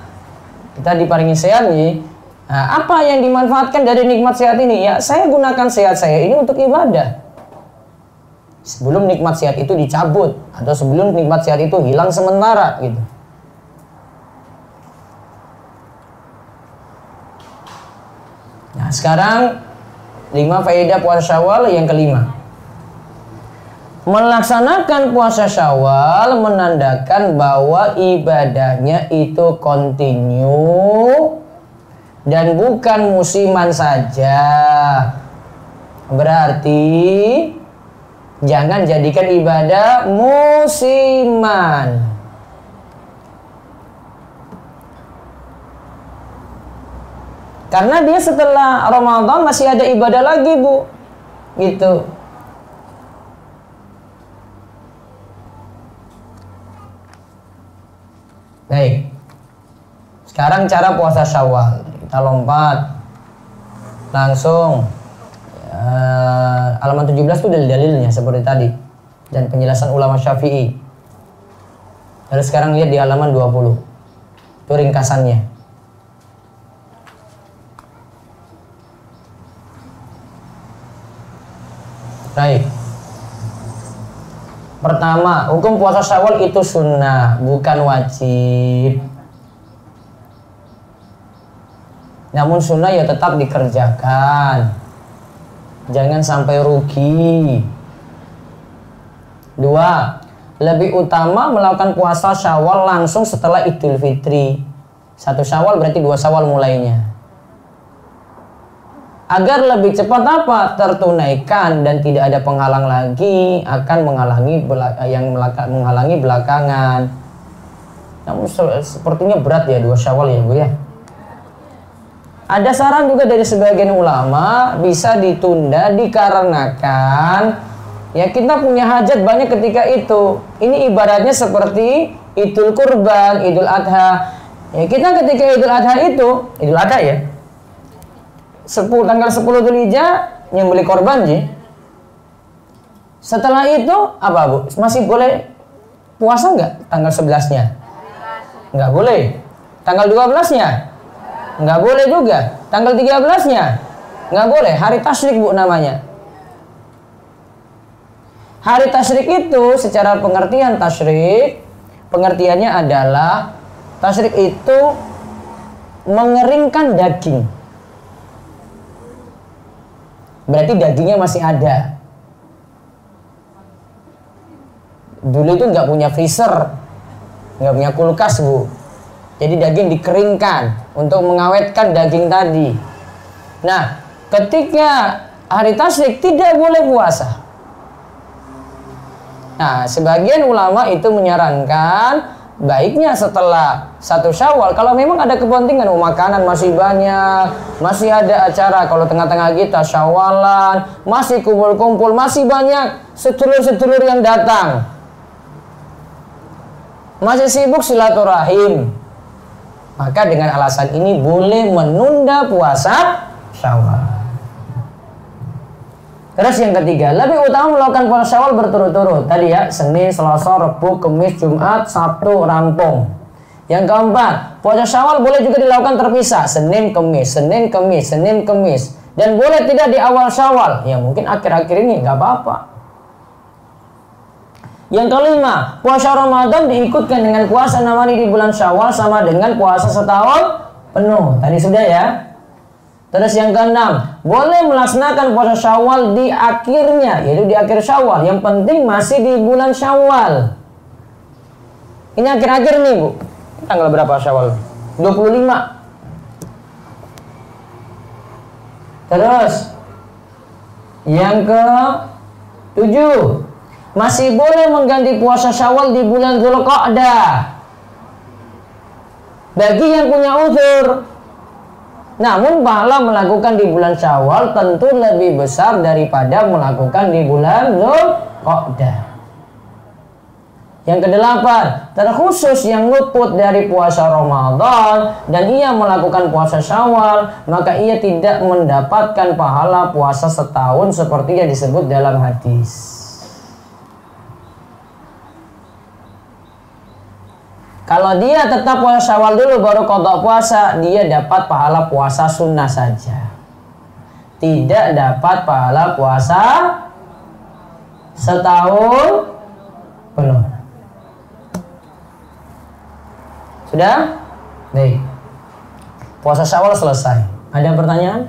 Kita diparingi sehat nih. Nah, apa yang dimanfaatkan dari nikmat sehat ini? Ya, saya gunakan sehat saya ini untuk ibadah. Sebelum nikmat sehat itu dicabut atau sebelum nikmat sehat itu hilang sementara gitu. Nah, sekarang 5 faedah puasa Syawal yang kelima. Melaksanakan puasa Syawal menandakan bahwa ibadahnya itu kontinu dan bukan musiman saja. Berarti jangan jadikan ibadah musiman. Karena dia setelah Ramadan masih ada ibadah lagi, Bu. Gitu. Baik. Sekarang cara puasa Syawal. Kita lompat langsung Halaman 17 itu dalil-dalilnya seperti tadi dan penjelasan ulama Syafi'i. Lalu sekarang lihat di halaman 20. Itu ringkasannya. Baik. Pertama, hukum puasa Syawal itu sunnah, bukan wajib. Namun sunnah ya tetap dikerjakan. Jangan sampai rugi. 2. Lebih utama melakukan puasa Syawal langsung setelah Idul Fitri. 1 Syawal berarti 2 Syawal mulainya. Agar lebih cepat apa? Tertunaikan dan tidak ada penghalang lagi akan menghalangi belakangan. Namun sepertinya berat ya 2 Syawal ya Bu ya. Ada saran juga dari sebagian ulama bisa ditunda dikarenakan ya kita punya hajat banyak ketika itu. Ini ibaratnya seperti Idul Kurban, Idul Adha. Ya kita ketika Idul Adha itu, Idul Adha ya, tanggal 10 Dzulhijjah nyembelih korban sih. Setelah itu apa Bu? Masih boleh puasa nggak tanggal 11-nya? Nggak boleh. Tanggal 12-nya? Nggak boleh juga. Tanggal 13-nya? Nggak boleh. Hari tasyrik Bu namanya. Hari tasyrik itu secara pengertian tasyrik, pengertiannya adalah tasyrik itu mengeringkan daging. Berarti dagingnya masih ada. Dulu itu nggak punya freezer, nggak punya kulkas Bu. Jadi daging dikeringkan untuk mengawetkan daging tadi. Nah, ketika hari tasyrik tidak boleh puasa. Nah, sebagian ulama itu menyarankan baiknya setelah 1 Syawal, kalau memang ada kepentingan, makanan masih banyak, masih ada acara, kalau tengah-tengah kita Syawalan, masih kumpul-kumpul, masih banyak sedulur-sedulur yang datang, masih sibuk silaturahim, maka dengan alasan ini boleh menunda puasa Syawal. Terus yang ketiga, lebih utama melakukan puasa Syawal berturut-turut. Tadi ya, Senin, Selasa, Rabu, Kamis, Jumat, Sabtu, rampung. Yang keempat, puasa Syawal boleh juga dilakukan terpisah. Senin, Kamis, Senin, Kamis, Senin, Kamis. Dan boleh tidak di awal Syawal. Ya mungkin akhir-akhir ini nggak apa-apa. Yang kelima, puasa Ramadan diikutkan dengan puasa Nawari di bulan Syawal sama dengan puasa setahun penuh. Tadi sudah ya. Terus yang keenam, boleh melaksanakan puasa Syawal di akhirnya, yaitu di akhir Syawal. Yang penting masih di bulan Syawal. Ini akhir-akhir nih Bu. Tanggal berapa Syawal? 25. Terus yang ke-7, masih boleh mengganti puasa Syawal di bulan Dzulqa'dah bagi yang punya uzur. Namun pahala melakukan di bulan Syawal tentu lebih besar daripada melakukan di bulan Dzulqa'dah. Yang kedelapan, terkhusus yang luput dari puasa Ramadan dan ia melakukan puasa Syawal, maka ia tidak mendapatkan pahala puasa setahun seperti yang disebut dalam hadis. Kalau dia tetap puasa Syawal dulu baru qadha puasa, dia dapat pahala puasa sunnah saja. Tidak dapat pahala puasa setahun penuh. Sudah? Baik. Puasa Syawal selesai. Ada pertanyaan?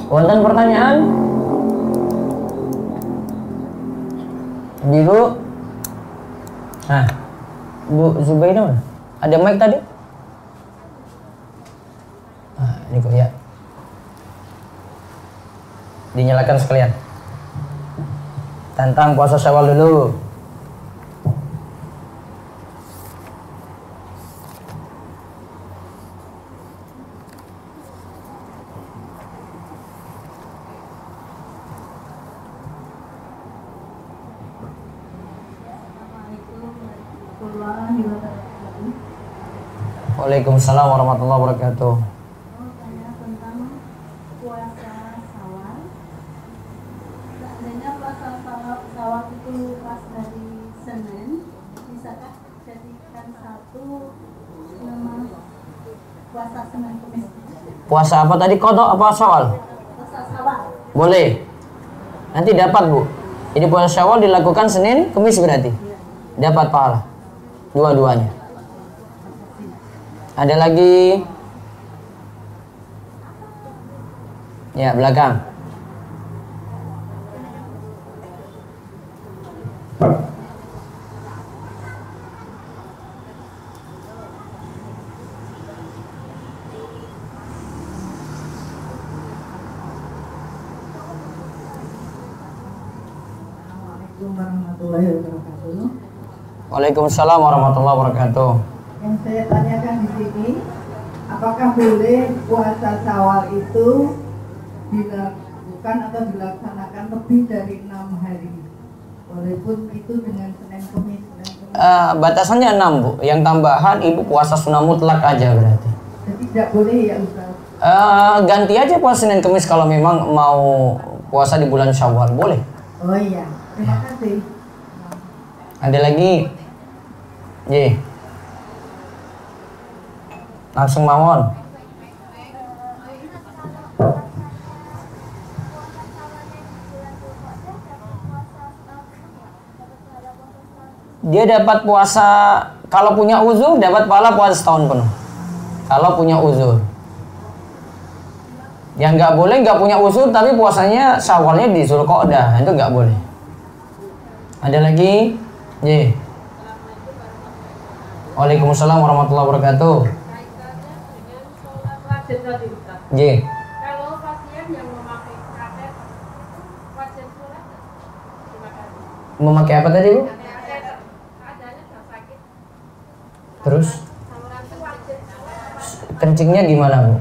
Wonten pertanyaan? Ibu? Nah, Bu Zubaida mana? Ada mic tadi? Nah, ini kok ya. Dinyalakan sekalian. Tentang puasa Syawal dulu. Waalaikumsalam warahmatullahi wabarakatuh. Mau tanya tentang puasa itu pas hari Senin, bisakah jadikan satu nama puasa Senin Kamis? Puasa apa tadi? Qadha apa Syawal? Puasa Syawal. Boleh. Nanti dapat, Bu. Jadi puasa Syawal dilakukan Senin Kamis berarti. Dapat pahala. Dua-duanya. Ada lagi? Ya, belakang. Warahmatullahi wabarakatuh. Waalaikumsalam warahmatullahi wabarakatuh. Yang saya tanyakan di sini, apakah boleh puasa Syawal itu dilakukan atau dilaksanakan lebih dari 6 hari, walaupun itu dengan Senin Kamis? Batasannya 6, Bu. Yang tambahan Ibu puasa sunnah mutlak aja berarti. Jadi tidak boleh ya Ustaz? Ganti aja puasa Senin Kamis kalau memang mau puasa di bulan Syawal, boleh. Oh iya, terima kasih. Ada lagi? Ye. Langsung mawon. Dia dapat puasa, kalau punya uzur dapat pahala puasa setahun penuh. Kalau punya uzur. Yang nggak boleh nggak punya uzur tapi puasanya Syawalnya di Zulqa'dah, itu nggak boleh. Ada lagi? Ye. Waalaikumsalam warahmatullahi wabarakatuh. Ye. Kalau pasien yang memakai katet, wajib sholat? Terima kasih. Memakai apa tadi, Bu? Katet, keadaannya sudah sakit. Terus Saluran itu wajib. kencingnya gimana, Bu?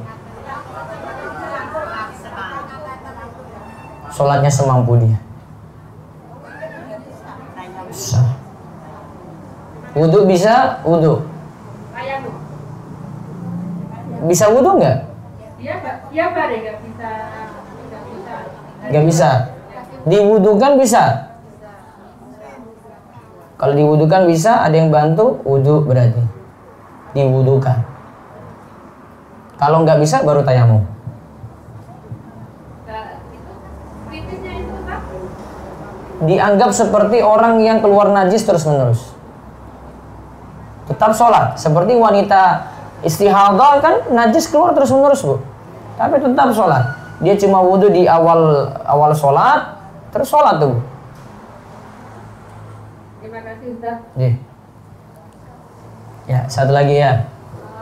Sholatnya semampu dia. Sah. Wudhu bisa? Wudhu. Kayak Bu. Bisa wudhu nggak? Dia bare nggak bisa. Nggak bisa. Diwudukan bisa. Kalau diwudukan bisa, ada yang bantu, wudhu berarti. Diwudukan. Kalau nggak bisa, baru tayamum. Kritisnya itu Pak. Dianggap seperti orang yang keluar najis terus-menerus. Tetap sholat. Seperti wanita istihadah kan najis keluar terus-menerus, Bu. Tapi tetap sholat. Dia cuma wudhu di awal sholat, terus sholat tuh, Bu. Terima kasih Ustaz. Ya, satu lagi ya.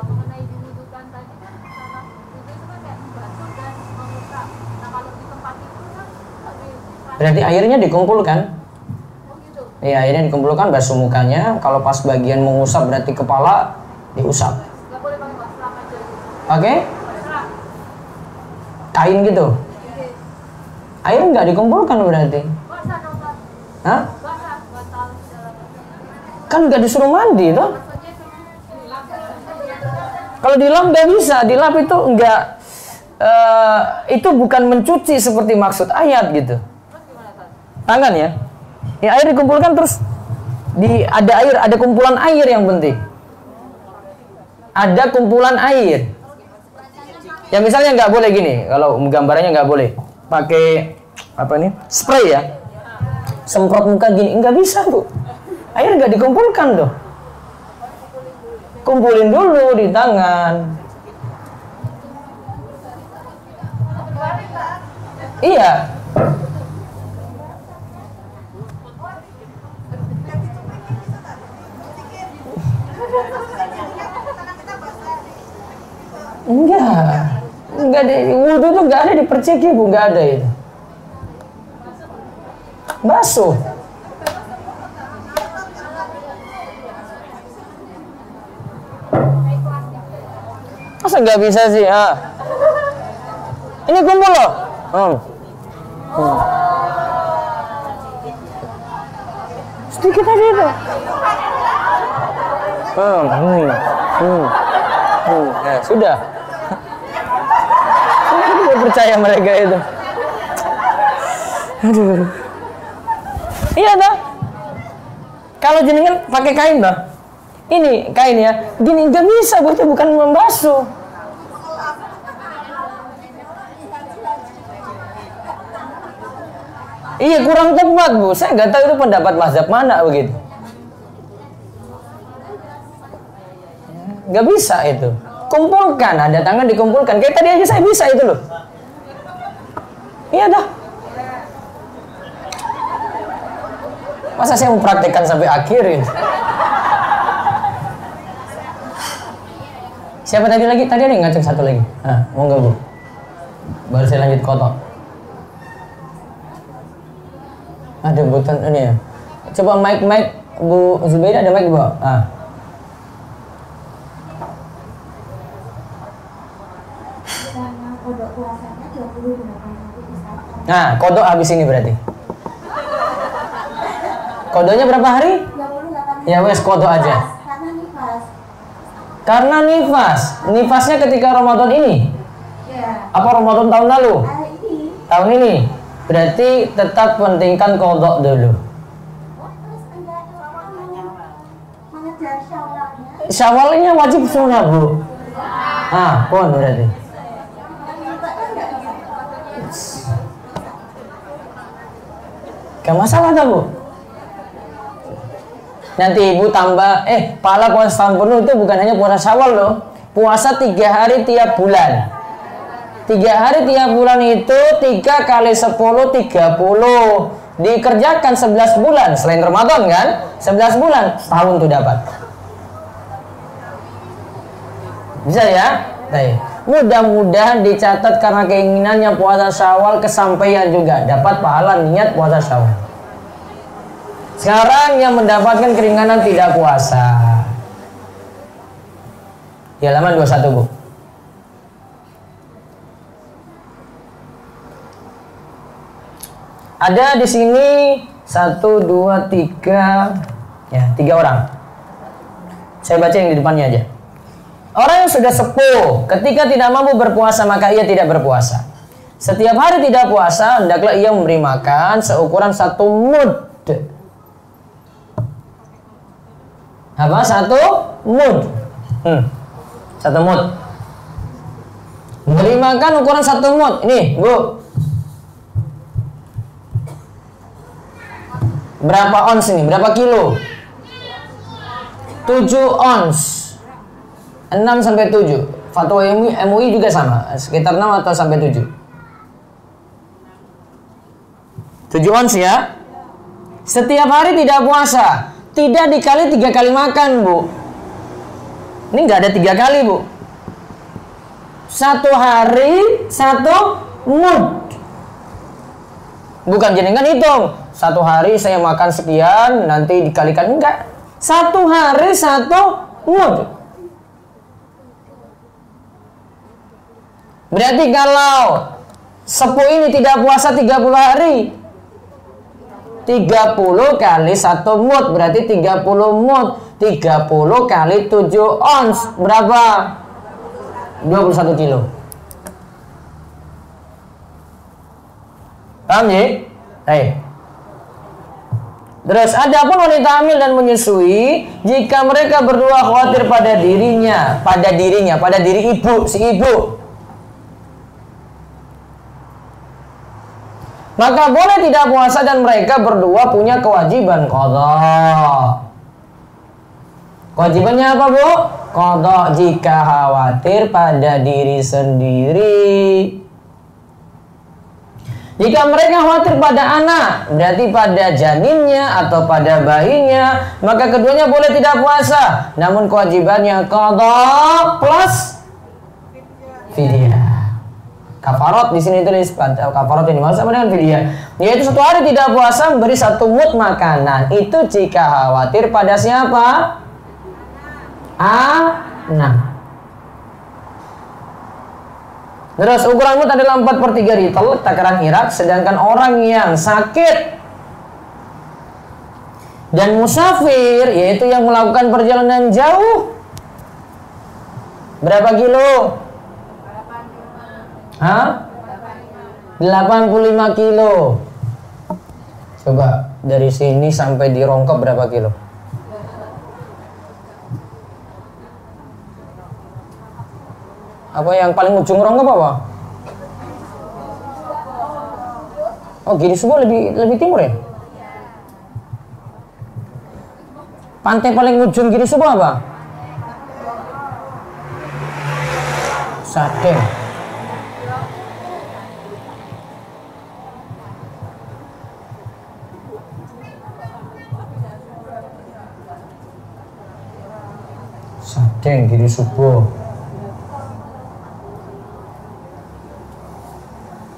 Mengenai diwudukan tadi kan, salah itu kan kayak membasuh dan mengusap. Nah kalau di tempat itu kan Berarti airnya dikumpulkan. oh gitu. Iya, airnya dikumpulkan, basuh mukanya. Kalau pas bagian mengusap berarti kepala diusap. Nggak boleh pakai basah aja gitu. Oke? Basah. Kain gitu. Air nggak dikumpulkan berarti. Basah dong Pak. Hah? Basah, batal jalan. Kan nggak disuruh mandi toh? Maksudnya cuma dilap. Kalau dilap nggak bisa. Dilap itu nggak, itu bukan mencuci seperti maksud ayat gitu. Terus gimana Pak? Tangan ya. Ya air dikumpulkan terus ada air, ada kumpulan air yang penting. Ada kumpulan air. Ya misalnya nggak boleh gini, kalau gambarannya nggak boleh pakai apa nih, spray ya, semprot muka gini, nggak bisa Bu. Air nggak dikumpulkan tuh. Kumpulin dulu di tangan. Iya. Enggak ada, wudhu tuh enggak ada diperciki Bu, enggak ada itu. Basuh. Masa enggak bisa sih? Ini kumpul loh. Sedikit aja itu. Ya, sudah. Saya tidak percaya mereka itu. Aduh. Iya dah. Kalau jenengan pakai kain bah, ini kain ya, gini nggak bisa, Bu, itu bukan membasuh. Iya kurang tepat, Bu. Saya nggak tahu itu pendapat mazhab mana begitu. Nggak bisa itu. Kumpulkan, ada tangan dikumpulkan. Kayak tadi aja saya bisa itu loh. Iya dah. Masa saya mempraktekkan sampai akhir ini? Siapa tadi lagi? Tadi ada yang ngaceng satu lagi. Nah, mau nggak, Bu? Baru saya lanjut kotok. Ada button ini ya. Coba mic Bu Zubaida, ada mic di bawah. Nah, kodok habis ini berarti. Kodonya berapa hari? Ya wes kodok aja. Karena nifas. Nifasnya ketika Ramadan ini? Apa Ramadan tahun lalu? Tahun ini. Berarti tetap pentingkan kodok dulu. Syawalnya wajib sunnah, Bu. Pun berarti. Gak masalah dah, Bu. Nanti Ibu tambah, pahala puasa tahun penuh itu bukan hanya puasa Syawal loh. Puasa 3 hari tiap bulan. 3 hari tiap bulan itu 3 kali 10, 30. Dikerjakan 11 bulan. Selain Ramadan kan? 11 bulan. Setahun tuh dapat. Bisa ya? Baik. Mudah-mudahan dicatat karena keinginannya puasa Syawal kesampaian juga. Dapat pahala niat puasa Syawal. Sekarang yang mendapatkan keringanan tidak puasa. Di halaman 21, Bu. Ada di sini 1, 2, 3, ya 3 orang. Saya baca yang di depannya aja. Orang yang sudah sepuh, ketika tidak mampu berpuasa maka ia tidak berpuasa. Setiap hari tidak puasa, hendaklah ia memberi makan seukuran 1 mud. Apa? 1 mud. 1 mud. Beri makan ukuran 1 mud. Ini, Bu. Berapa ons ini? Berapa kilo? 7 ons. 6 sampai 7. Fatwa MUI juga sama, sekitar 6 atau sampai 7. 7 ons ya. Setiap hari tidak puasa. Tidak dikali 3 kali makan, Bu. Ini nggak ada 3 kali, Bu. 1 hari 1 mud. Bukan jenengan hitung 1 hari saya makan sekian nanti dikalikan, enggak. 1 hari 1 mud. Berarti kalau sepuh ini tidak puasa 30 hari, 30 kali 1 mud berarti 30 mud. 30 kali 7 ons berapa? 21 kilo. Paham ya? Terus adapun wanita hamil dan menyusui, jika mereka berdua khawatir pada dirinya, pada diri ibu, si ibu, maka boleh tidak puasa dan mereka berdua punya kewajiban qadha. Kewajibannya apa, Bu? Qadha jika khawatir pada diri sendiri. Jika mereka khawatir pada anak, berarti pada janinnya atau pada bayinya, maka keduanya boleh tidak puasa. Namun kewajibannya qadha plus fidyah. Kafarat di sini tulis kafarat ini maksud sama dengan fidyah, yaitu 1 hari tidak puasa memberi 1 mud makanan. Itu jika khawatir pada siapa? Anak. Terus ukuran mud adalah 4/3 ritel takaran Irak, sedangkan orang yang sakit dan musafir, yaitu yang melakukan perjalanan jauh, berapa kilo? 85 kilo. Coba dari sini sampai di Rongkop berapa kilo? Apa yang paling ujung Rongkop apa? Oh, Giri Subo lebih timur ya? Pantai paling ujung Giri Subo apa? Sadeng. Sadeng Giri Subo.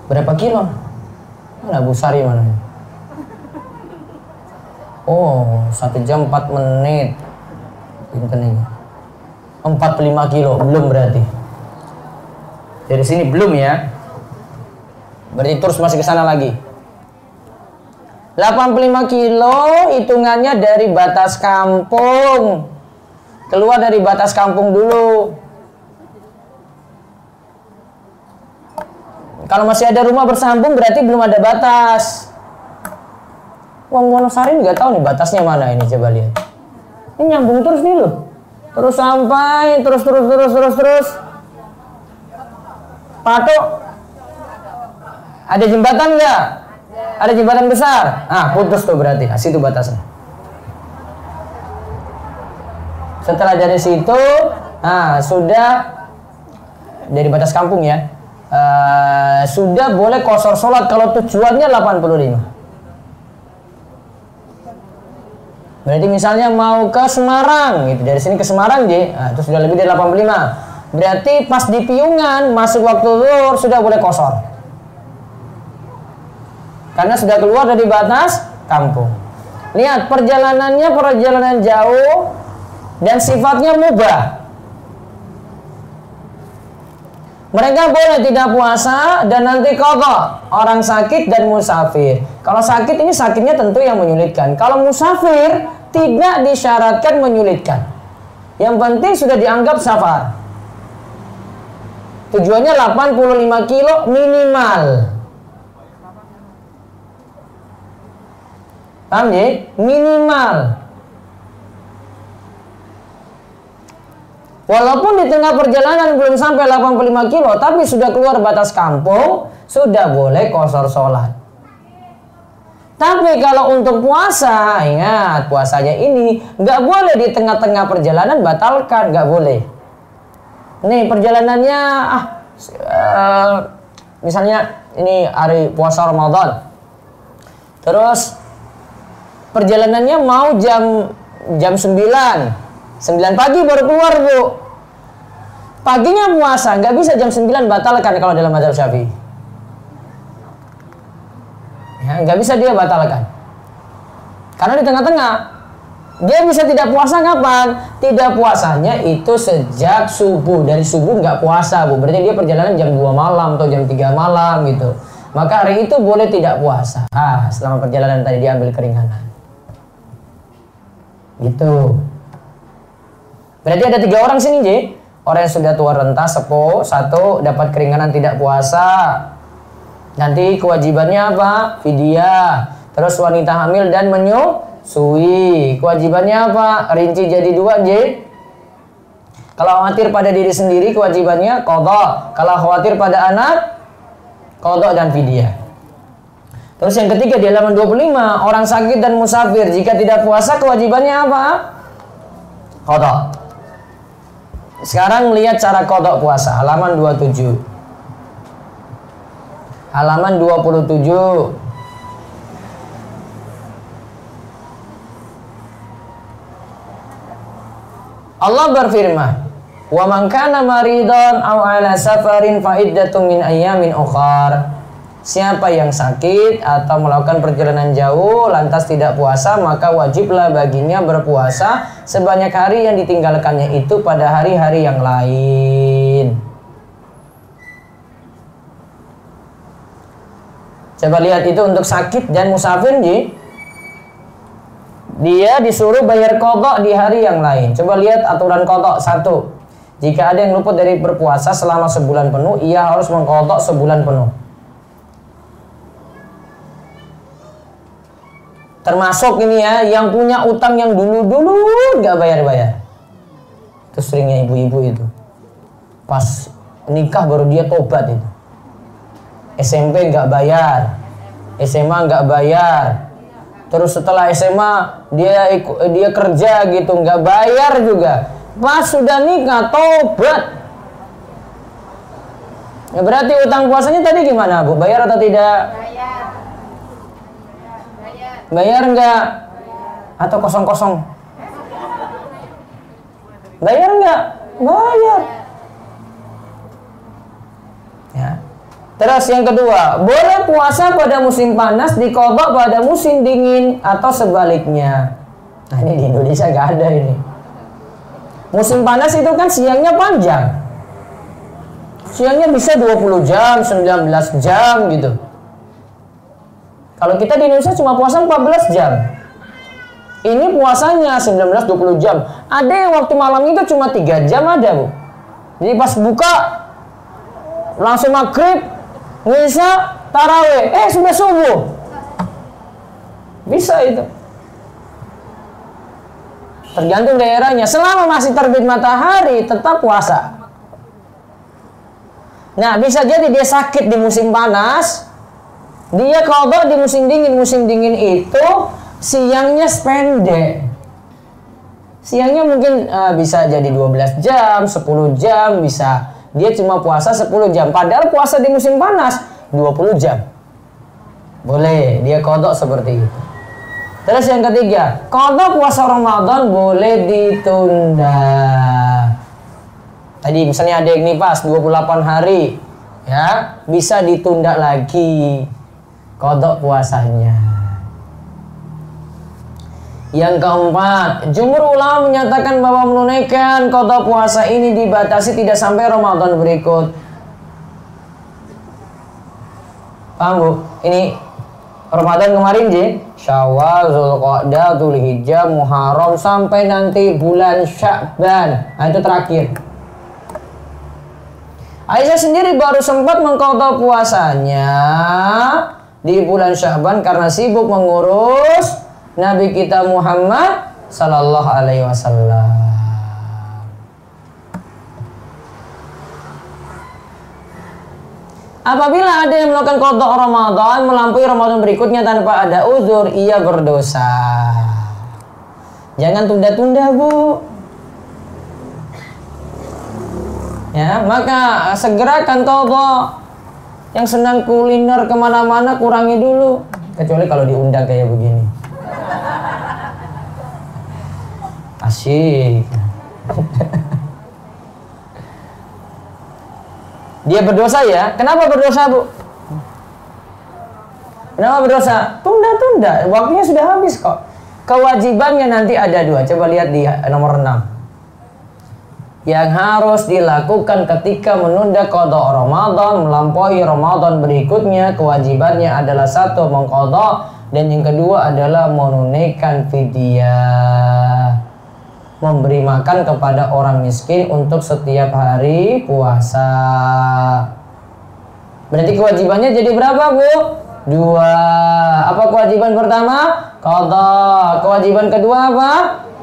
Berapa kilo? Mana Bu Sari mana? Oh, 1 jam 4 menit. Pinten ini. 45 kilo, belum berarti. Dari sini belum ya. Berarti terus masih ke sana lagi. 85 kilo hitungannya dari batas kampung. Keluar dari batas kampung dulu. Kalau masih ada rumah bersambung berarti belum ada batas. Wong Wonosari nggak tahu nih batasnya mana ini, coba lihat. Ini nyambung terus nih loh. Terus sampai terus. Patok. Ada jembatan nggak? Ada jembatan besar. Ah, putus tuh berarti. Nah, situ batasnya. Setelah dari situ, nah sudah dari batas kampung ya. Sudah boleh qashar sholat kalau tujuannya 85. Berarti misalnya mau ke Semarang gitu, dari sini ke Semarang nah, itu sudah lebih dari 85. Berarti pas di Piungan masuk waktu zuhur sudah boleh qashar. Karena sudah keluar dari batas kampung. Lihat perjalanan jauh dan sifatnya mubah. Mereka boleh tidak puasa dan nanti qadha. Orang sakit dan musafir. Kalau sakit ini sakitnya tentu yang menyulitkan. Kalau musafir tidak disyaratkan menyulitkan. Yang penting sudah dianggap safar. Tujuannya 85 kilo minimal. Paham ya? Minimal. Walaupun di tengah perjalanan belum sampai 85 kilo, tapi sudah keluar batas kampung, sudah boleh qashar sholat. Tapi kalau untuk puasa, ingat puasanya ini nggak boleh di tengah-tengah perjalanan batalkan, nggak boleh. Nih perjalanannya, misalnya ini hari puasa Ramadan, terus perjalanannya mau jam 9 pagi baru keluar Bu. Paginya puasa, nggak bisa jam 9 batalkan kalau dalam mazhab Syafi'i. Ya, nggak bisa dia batalkan. Karena di tengah-tengah dia bisa tidak puasa kapan? Tidak puasanya itu sejak subuh. Dari subuh nggak puasa Bu. Berarti dia perjalanan jam 2 malam atau jam 3 malam gitu. Maka hari itu boleh tidak puasa. Selama perjalanan tadi diambil keringanan. Gitu. Berarti ada 3 orang sini, Ji. Orang yang sudah tua renta, sepuh, 1 dapat keringanan tidak puasa. Nanti kewajibannya apa? Fidyah. Terus wanita hamil dan menyusui. Kewajibannya apa? Rinci jadi 2, Ji. Kalau khawatir pada diri sendiri, kewajibannya qadha. Kalau khawatir pada anak, qadha dan fidyah. Terus yang ketiga di halaman 25, orang sakit dan musafir jika tidak puasa kewajibannya apa? Qadha. Sekarang lihat cara qadha puasa, halaman 27. Halaman 27. Allah berfirman, "Wa man kana maridan aw ala safarin fa iddatun min ayyamin ukhar." Siapa yang sakit atau melakukan perjalanan jauh lantas tidak puasa, maka wajiblah baginya berpuasa sebanyak hari yang ditinggalkannya itu pada hari-hari yang lain. Coba lihat itu untuk sakit dan musafir, Ji. Dia disuruh bayar qadha di hari yang lain. Coba lihat aturan qadha 1. Jika ada yang luput dari berpuasa selama sebulan penuh, ia harus mengqadha sebulan penuh. Termasuk ini ya, yang punya utang yang dulu-dulu nggak bayar-bayar. Itu seringnya ibu-ibu itu. Pas nikah baru dia tobat itu. SMP nggak bayar, SMA nggak bayar. Terus setelah SMA dia kerja gitu nggak bayar juga. Pas sudah nikah tobat. Ya berarti utang puasanya tadi gimana Bu? Bayar atau tidak? Bayar nggak? Atau kosong-kosong? Bayar nggak? Bayar. Ya. Terus yang kedua, boleh puasa pada musim panas diqadha pada musim dingin atau sebaliknya. Nah ini di Indonesia nggak ada ini. Musim panas itu kan siangnya panjang. Siangnya bisa 20 jam, 19 jam gitu. Kalau kita di Indonesia cuma puasa 14 jam. Ini puasanya 19-20 jam. Ada yang waktu malam itu cuma 3 jam ada Bu. Jadi pas buka langsung maghrib, isya, taraweh, sudah subuh. Bisa itu. Tergantung daerahnya. Selama masih terbit matahari tetap puasa. Nah, bisa jadi dia sakit di musim panas, dia qadha di musim dingin. Musim dingin itu siangnya pendek. Siangnya mungkin bisa jadi 12 jam, 10 jam bisa. Dia cuma puasa 10 jam. Padahal puasa di musim panas 20 jam. Boleh, dia qadha seperti itu. Terus yang ketiga, qadha puasa Ramadan boleh ditunda. Tadi misalnya ada yang nifas 28 hari, ya, bisa ditunda lagi qadha puasanya. Yang keempat, jumhur ulama menyatakan bahwa menunaikan qadha puasa ini dibatasi tidak sampai Ramadan berikut. Paham Bu? Ini Ramadan kemarin Ji, Syawal, Zulqa'dah, Dzulhijjah, Muharram sampai nanti bulan Sya'ban. Nah itu terakhir. Aisyah sendiri baru sempat mengqadha puasanya di bulan Sya'ban karena sibuk mengurus Nabi kita Muhammad sallallahu alaihi wasallam. Apabila ada yang melakukan qadha Ramadan melampaui Ramadan berikutnya tanpa ada uzur, ia berdosa. Jangan tunda-tunda Bu. Ya, maka segerakan qadha. Yang senang kuliner kemana-mana kurangi dulu. Kecuali kalau diundang kayak begini. Asyik. Dia berdosa ya. Kenapa berdosa Bu? Kenapa berdosa? Tunda-tunda. Waktunya sudah habis kok. Kewajibannya nanti ada 2. Coba lihat di nomor 6. Yang harus dilakukan ketika menunda qadha Ramadan melampaui Ramadan berikutnya, kewajibannya adalah 1 mengqadha dan yang kedua adalah menunaikan fidyah, memberi makan kepada orang miskin untuk setiap hari puasa. Berarti kewajibannya jadi berapa Bu? 2. Apa kewajiban pertama? Qadha. Kewajiban kedua apa?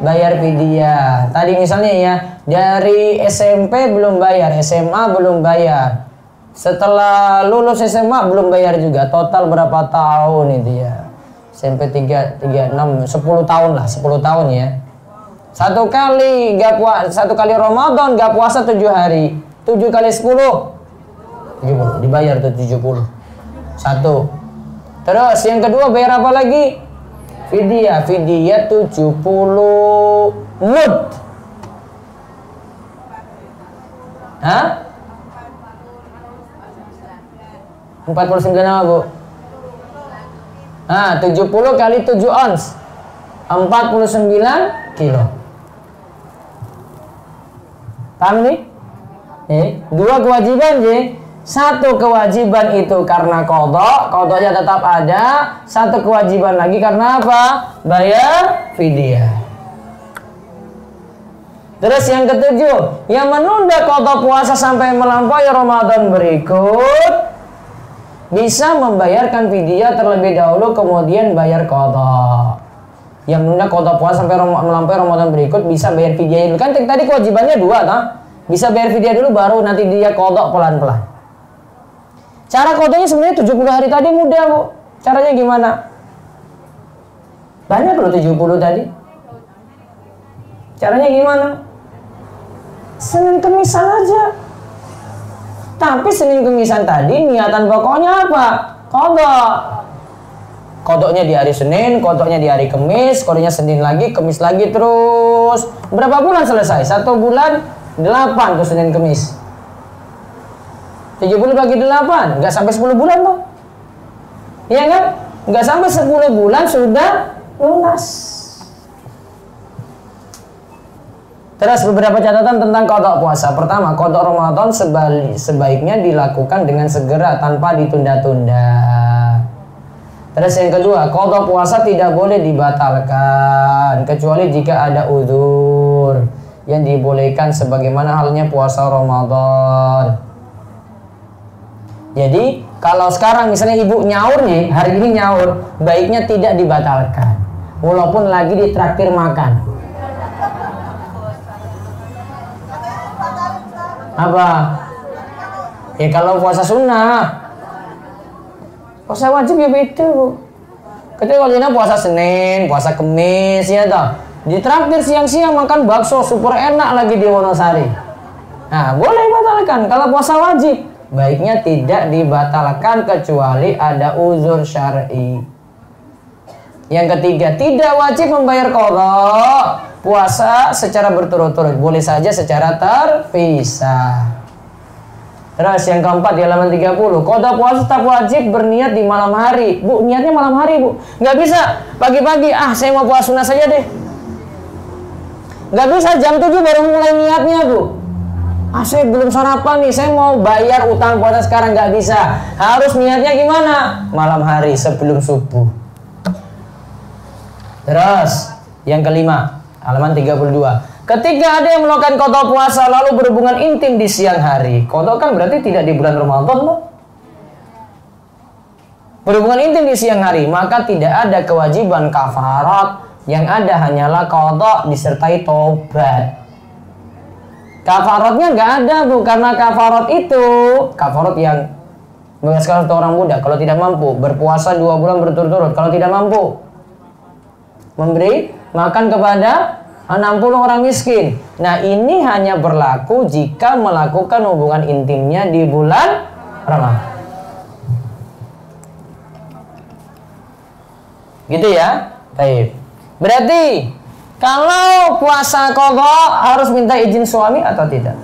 Bayar fidyah. Tadi misalnya ya, dari SMP belum bayar, SMA belum bayar. Setelah lulus SMA belum bayar juga. Total berapa tahun itu ya? SMP 3, 6, 10 tahun lah, 10 tahun ya. Satu kali Ramadan gak puasa 7 hari. 7 kali 10 70, dibayar tuh 70. 1. Terus yang kedua bayar apa lagi? Fidyah 70 mud. Hah? 49 apa Bu? 70 kali 7 ons 49 kilo. Paham nih? 2 kewajiban Ji. 1 kewajiban itu karena qadha, qadhanya tetap ada. 1 kewajiban lagi karena apa? Bayar fidyah. Terus yang ketujuh, yang menunda qadha puasa sampai melampaui Ramadan berikut bisa membayarkan fidyah terlebih dahulu kemudian bayar qadha. yang menunda qada puasa sampai melampaui Ramadan berikut bisa bayar fidyah dulu. Kan tadi kewajibannya 2 toh. Bisa bayar fidyah dulu baru nanti dia qada pelan-pelan. Cara qadanya sebenarnya 70 hari tadi mudah, Bu. Caranya gimana? Banyak loh 70 tadi. Caranya gimana? Senin Kemisan aja. Tapi Senin Kemisan tadi niatan pokoknya apa? Qada. Kodoknya di hari Senin, kodoknya di hari Kemis, kodoknya Senin lagi, Kemis lagi, terus berapa bulan selesai? 1 bulan 8 tuh Senin Kemis. 70 bagi 8, nggak sampai 10 bulan tuh. Iya kan? Nggak sampai 10 bulan sudah lunas. Terus beberapa catatan tentang qada puasa. Pertama, qada Ramadan sebaiknya dilakukan dengan segera tanpa ditunda-tunda. Terus yang kedua, qada puasa tidak boleh dibatalkan kecuali jika ada uzur yang dibolehkan sebagaimana halnya puasa Ramadan. Jadi kalau sekarang misalnya ibu nyaur nih, hari ini nyaur, baiknya tidak dibatalkan walaupun lagi ditraktir makan. Apa? Ya kalau puasa sunnah. Puasa wajib ya beda, Bu. Ketika kalau puasa Senin, puasa Kemis ya toh. Ditraktir siang-siang makan bakso super enak lagi di Wonosari. Nah, boleh batalkan kalau puasa wajib. Baiknya tidak dibatalkan kecuali ada uzur syar'i. Yang ketiga, tidak wajib membayar qada puasa secara berturut-turut. Boleh saja secara terpisah. Terus yang keempat di halaman 30, qada puasa tetap wajib berniat di malam hari. Bu, niatnya malam hari, Bu. Nggak bisa pagi-pagi, saya mau puasa sunnah saja deh. Nggak bisa jam 7 baru mulai niatnya, Bu. Saya belum sarapan nih, saya mau bayar utang puasa sekarang. Nggak bisa. Harus niatnya gimana? Malam hari sebelum subuh. Terus yang kelima, halaman 32. Ketika ada yang melakukan qada puasa lalu berhubungan intim di siang hari. Qada kan berarti tidak di bulan Ramadan, loh. Berhubungan intim di siang hari, maka tidak ada kewajiban kafarat. Yang ada hanyalah qada disertai tobat. Kafaratnya nggak ada, Bu, karena kafarat itu kafarat yang mengesahkan untuk orang muda kalau tidak mampu berpuasa 2 bulan berturut-turut, kalau tidak mampu memberi makan kepada 60 orang miskin. Nah, ini hanya berlaku jika melakukan hubungan intimnya di bulan Ramadan. Gitu ya? Baik. Berarti kalau puasa qada harus minta izin suami atau tidak?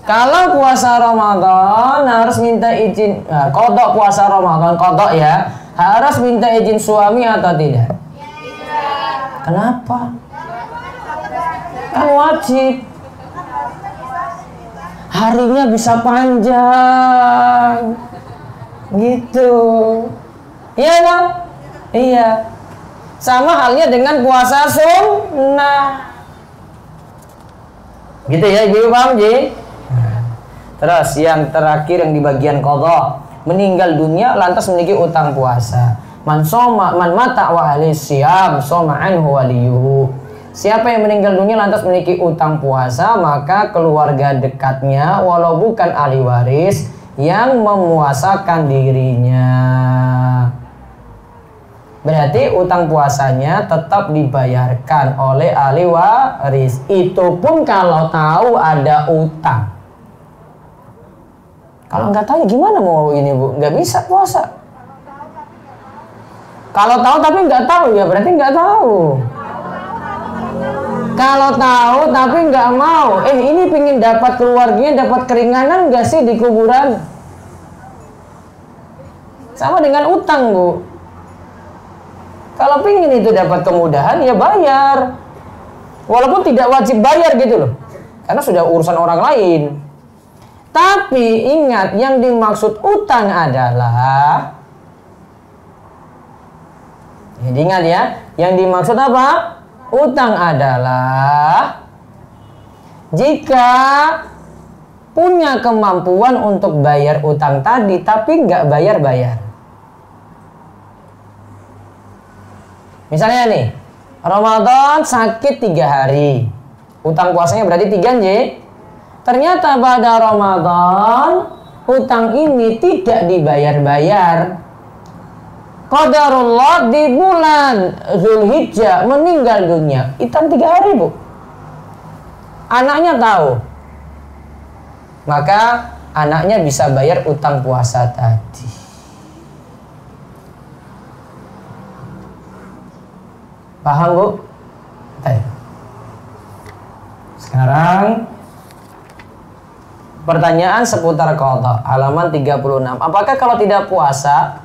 Kalau puasa Ramadan harus minta izin, qada puasa Ramadan qada ya, harus minta izin suami atau tidak? Kenapa? Kan wajib. Harinya bisa panjang gitu, iya kan? Iya, sama halnya dengan puasa sunnah gitu ya, ibu paham Ji? Terus yang terakhir yang di bagian qada, meninggal dunia lantas memiliki utang puasa. Man mata wa alaihi syiyam soma anhu waliyuhu. Siapa yang meninggal dunia lantas memiliki utang puasa, maka keluarga dekatnya walau bukan ahli waris yang memuasakan dirinya. Berarti utang puasanya tetap dibayarkan oleh ahli waris. Itu pun kalau tahu ada utang. Kalau nggak tahu gimana mau ini, Bu? Nggak bisa puasa. Kalau tahu tapi nggak tahu ya berarti nggak tahu. Kalau tahu tapi nggak mau, ini pingin dapat keluarganya, dapat keringanan nggak sih di kuburan? Sama dengan utang, Bu. Kalau pingin itu dapat kemudahan, ya bayar. Walaupun tidak wajib bayar gitu loh, karena sudah urusan orang lain. Tapi ingat, yang dimaksud utang adalah, ingat ya, yang dimaksud apa? Utang adalah jika punya kemampuan untuk bayar utang tadi tapi nggak bayar-bayar. Misalnya nih, Ramadan sakit 3 hari, utang puasanya berarti 3 J. Ternyata pada Ramadan utang ini tidak dibayar-bayar. Qadarullah di bulan Zulhijjah meninggal dunia, utang 3 hari, Bu. Anaknya tahu, maka anaknya bisa bayar utang puasa tadi. Paham, Bu? Baik. Sekarang pertanyaan seputar qadha, halaman 36. Apakah kalau tidak puasa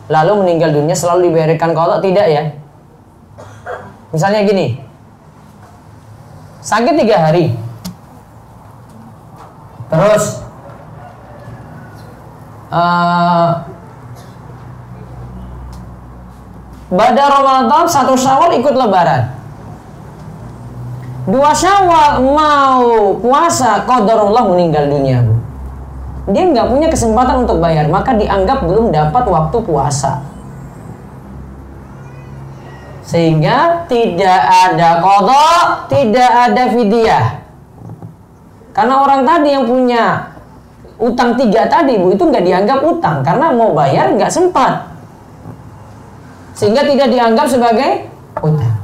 lalu meninggal dunia selalu diberikan qadha? Tidak ya. Misalnya gini, sakit 3 hari, terus pada Ramadan 1 Syawal ikut lebaran, 2 Syawal mau puasa, qadarullah meninggal dunia, Bu. Dia nggak punya kesempatan untuk bayar, maka dianggap belum dapat waktu puasa, sehingga tidak ada qadha, tidak ada fidyah. Karena orang tadi yang punya utang 3 tadi, Bu, itu nggak dianggap utang karena mau bayar nggak sempat, sehingga tidak dianggap sebagai utang.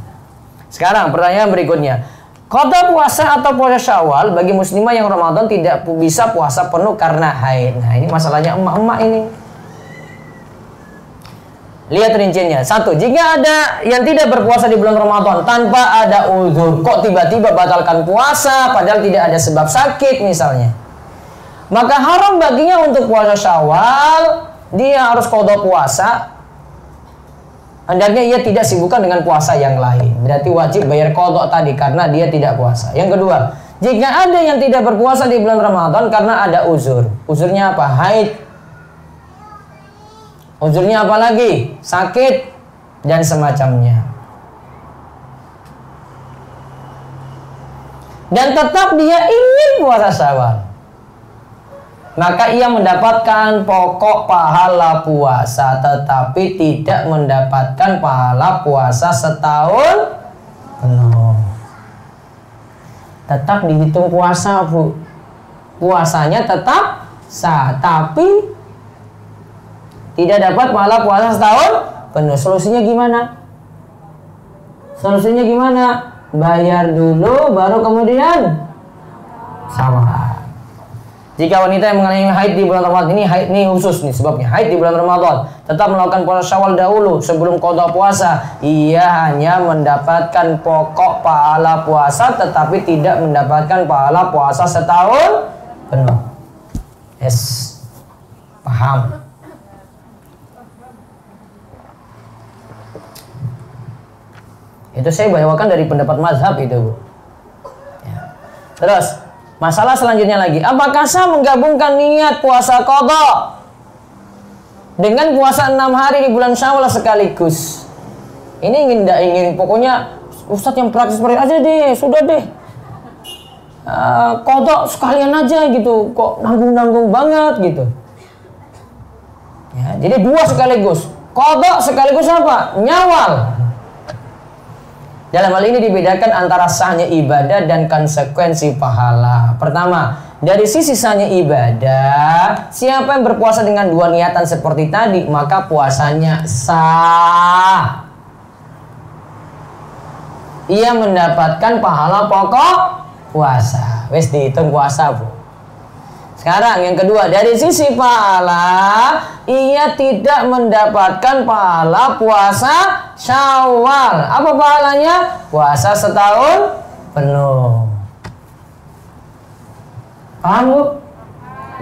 Sekarang pertanyaan berikutnya, qadha puasa atau puasa Syawal bagi muslimah yang Ramadan tidak bisa puasa penuh karena haid. Nah, ini masalahnya emak-emak ini. Lihat rinciannya. 1. Jika ada yang tidak berpuasa di bulan Ramadan tanpa ada uzur, kok tiba-tiba batalkan puasa padahal tidak ada sebab sakit misalnya, maka haram baginya untuk puasa Syawal. Dia harus qadha puasa. Hendaknya ia tidak sibukkan dengan puasa yang lain. Berarti wajib bayar qadha tadi karena dia tidak puasa. Yang kedua, jika ada yang tidak berpuasa di bulan Ramadan karena ada uzur. Uzurnya apa? Haid. Uzurnya apa lagi? Sakit dan semacamnya. Dan tetap dia ingin puasa Syawal, maka ia mendapatkan pokok pahala puasa, tetapi tidak mendapatkan pahala puasa setahun penuh. Tetap dihitung puasa, Bu. Puasanya tetap sah, tapi tidak dapat pahala puasa setahun penuh. Solusinya gimana? Solusinya gimana? Bayar dulu, baru kemudian sabar. Jika wanita yang mengalami haid di bulan Ramadan, ini khusus nih sebabnya, haid di bulan Ramadan, tetap melakukan puasa Syawal dahulu sebelum qadha puasa, ia hanya mendapatkan pokok pahala puasa tetapi tidak mendapatkan pahala puasa setahun penuh. Yes, paham? Itu saya bawakan dari pendapat mazhab itu, Bu. Ya. Terus masalah selanjutnya lagi, apakah sah menggabungkan niat puasa qadha dengan puasa 6 hari di bulan Syawal sekaligus? Ini ingin pokoknya Ustadz yang praktis aja deh, sudah deh. Qadha sekalian aja gitu, kok nanggung-nanggung banget gitu. Ya, jadi 2 sekaligus. Qadha sekaligus apa? Nyawal. Dalam hal ini dibedakan antara sahnya ibadah dan konsekuensi pahala. Pertama, dari sisi sahnya ibadah, siapa yang berpuasa dengan 2 niatan seperti tadi, maka puasanya sah. Ia mendapatkan pahala pokok puasa. Wes dihitung puasa, Bu. Sekarang yang kedua, dari sisi pahala, ia tidak mendapatkan pahala puasa Syawal. Apa pahalanya? Puasa setahun penuh. Paham, Bu?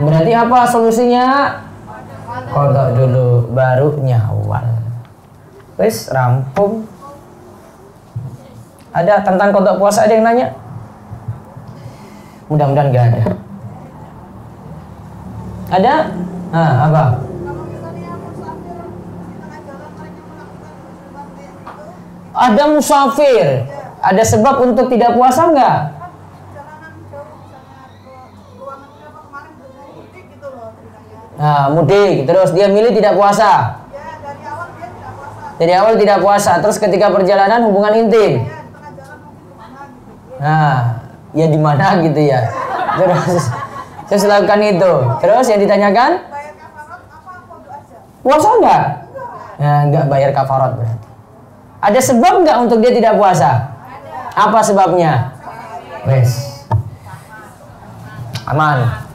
Berarti apa solusinya? Qadha dulu, baru nyawal. Wes rampung. Ada tentang qadha puasa, ada yang nanya? Mudah-mudahan gak ada. Ada? Apa? Ada musafir. Ada sebab untuk tidak puasa enggak? Nah, mudik, terus dia milih tidak puasa. Dari awal tidak puasa, terus ketika perjalanan hubungan intim. Nah, ya di mana gitu ya. Terus lakukan itu. Terus yang ditanyakan? Puasa enggak? Nah, enggak bayar kafarat berarti. Ada sebab enggak untuk dia tidak puasa? Apa sebabnya? Wes. Aman.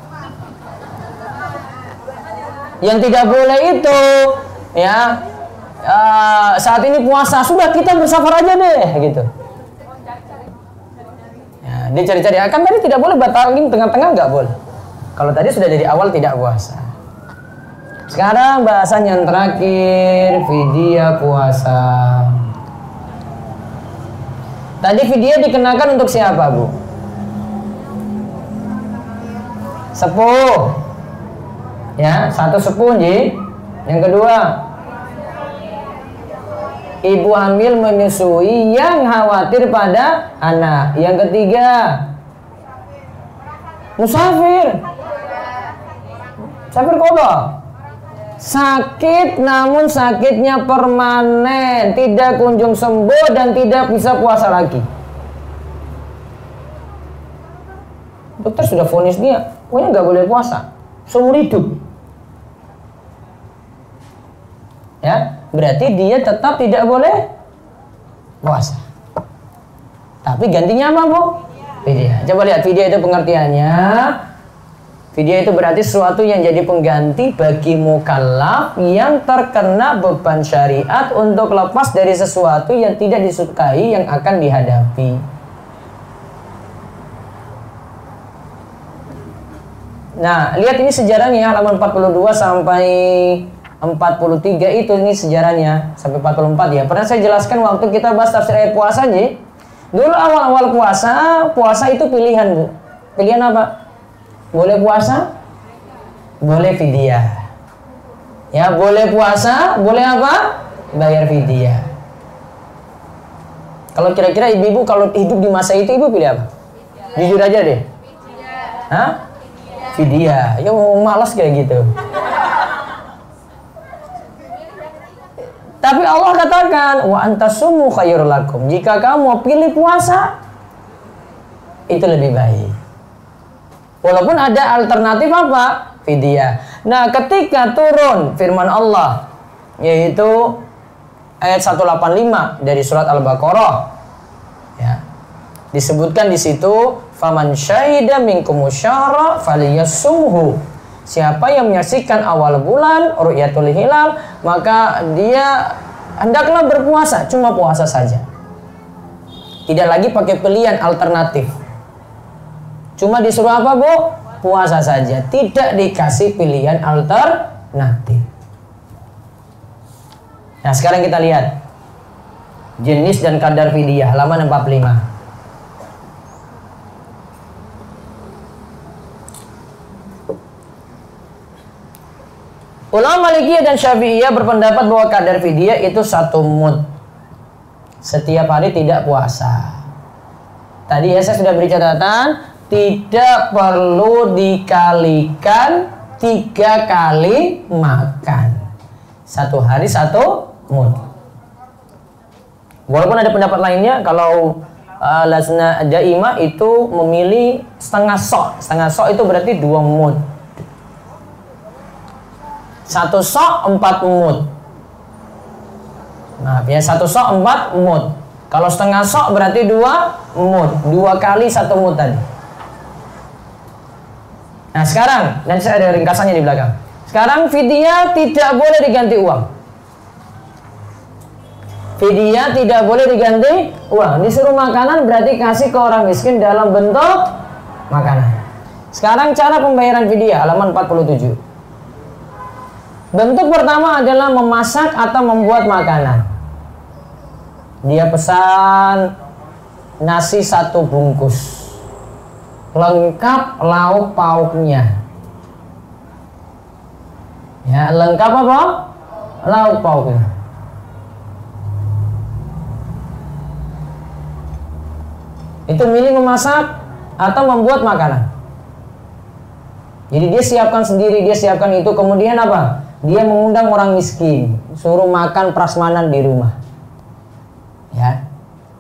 Yang tidak boleh itu ya saat ini puasa, sudah kita bersafar aja deh gitu. Ya, dia cari-cari, kan tadi tidak boleh batalin tengah-tengah, nggak boleh. Kalau tadi sudah dari awal tidak puasa. Sekarang bahasan yang terakhir, fidyah puasa. Tadi fidyah dikenakan untuk siapa, Bu? Sepuh. Ya, satu sepuh, Ji. Yang kedua, ibu hamil menyusui yang khawatir pada anak. Yang ketiga, musafir. Musafir qadha. Sakit namun sakitnya permanen, tidak kunjung sembuh dan tidak bisa puasa lagi. Dokter sudah vonis dia, pokoknya nggak boleh puasa seumur hidup. Ya, berarti dia tetap tidak boleh puasa. Tapi gantinya apa, Bu? Fidyah. Coba lihat fidyah itu pengertiannya. Fidyah itu berarti sesuatu yang jadi pengganti bagi mukallaf yang terkena beban syariat untuk lepas dari sesuatu yang tidak disukai yang akan dihadapi. Nah, lihat ini sejarahnya halaman 42 sampai 43 itu, ini sejarahnya sampai 44 ya. Pernah saya jelaskan waktu kita bahas tafsir ayat puasa aja. Dulu awal-awal puasa itu pilihan, Bu. Pilihan apa? Boleh puasa, boleh fidyah. Ya, boleh puasa, boleh apa? Bayar fidyah. Kalau kira-kira ibu-ibu kalau hidup di masa itu, ibu pilih apa? Jujur aja deh. Hah? Fidyah. Ya malas kayak gitu. Tapi Allah katakan, wa antasumu khairul lakum. Jika kamu pilih puasa, itu lebih baik. Walaupun ada alternatif apa? Fidyah. Nah, ketika turun firman Allah, yaitu ayat 185 dari surat Al-Baqarah, ya, disebutkan di situ, faman syahida minkumus syahra falyasumhu. Siapa yang menyaksikan awal bulan ru'yatul hilal, maka dia hendaklah berpuasa, cuma puasa saja. Tidak lagi pakai pilihan alternatif. Cuma disuruh apa, Bu? Puasa saja, tidak dikasih pilihan alternatif. Nah, sekarang kita lihat jenis dan kadar fidyah halaman 45. Ulama Malikiyah dan Syafi'iyah berpendapat bahwa kadar fidyah itu 1 mud. Setiap hari tidak puasa. Tadi ya saya sudah beri catatan, tidak perlu dikalikan 3 kali makan. 1 hari 1 mud. Walaupun ada pendapat lainnya, kalau Lajnah Daimah itu memilih setengah sok. Setengah sok itu berarti 2 mud. 1 sok 4 mud. Nah, ya 1 sok 4 mud. Kalau setengah sok berarti 2 mud. 2 kali 1 mud tadi. Nah, sekarang, dan saya ada ringkasannya di belakang. Sekarang fidyah tidak boleh diganti uang. Fidyah tidak boleh diganti uang. Disuruh makanan berarti kasih ke orang miskin dalam bentuk makanan. Sekarang cara pembayaran fidyah halaman 47. Bentuk pertama adalah memasak atau membuat makanan. Dia pesan nasi 1 bungkus, lengkap lauk pauknya. Ya, lengkap apa? Lauk pauknya. Itu milih memasak atau membuat makanan. Jadi dia siapkan sendiri, dia siapkan itu, kemudian apa? Dia mengundang orang miskin, suruh makan prasmanan di rumah. Ya.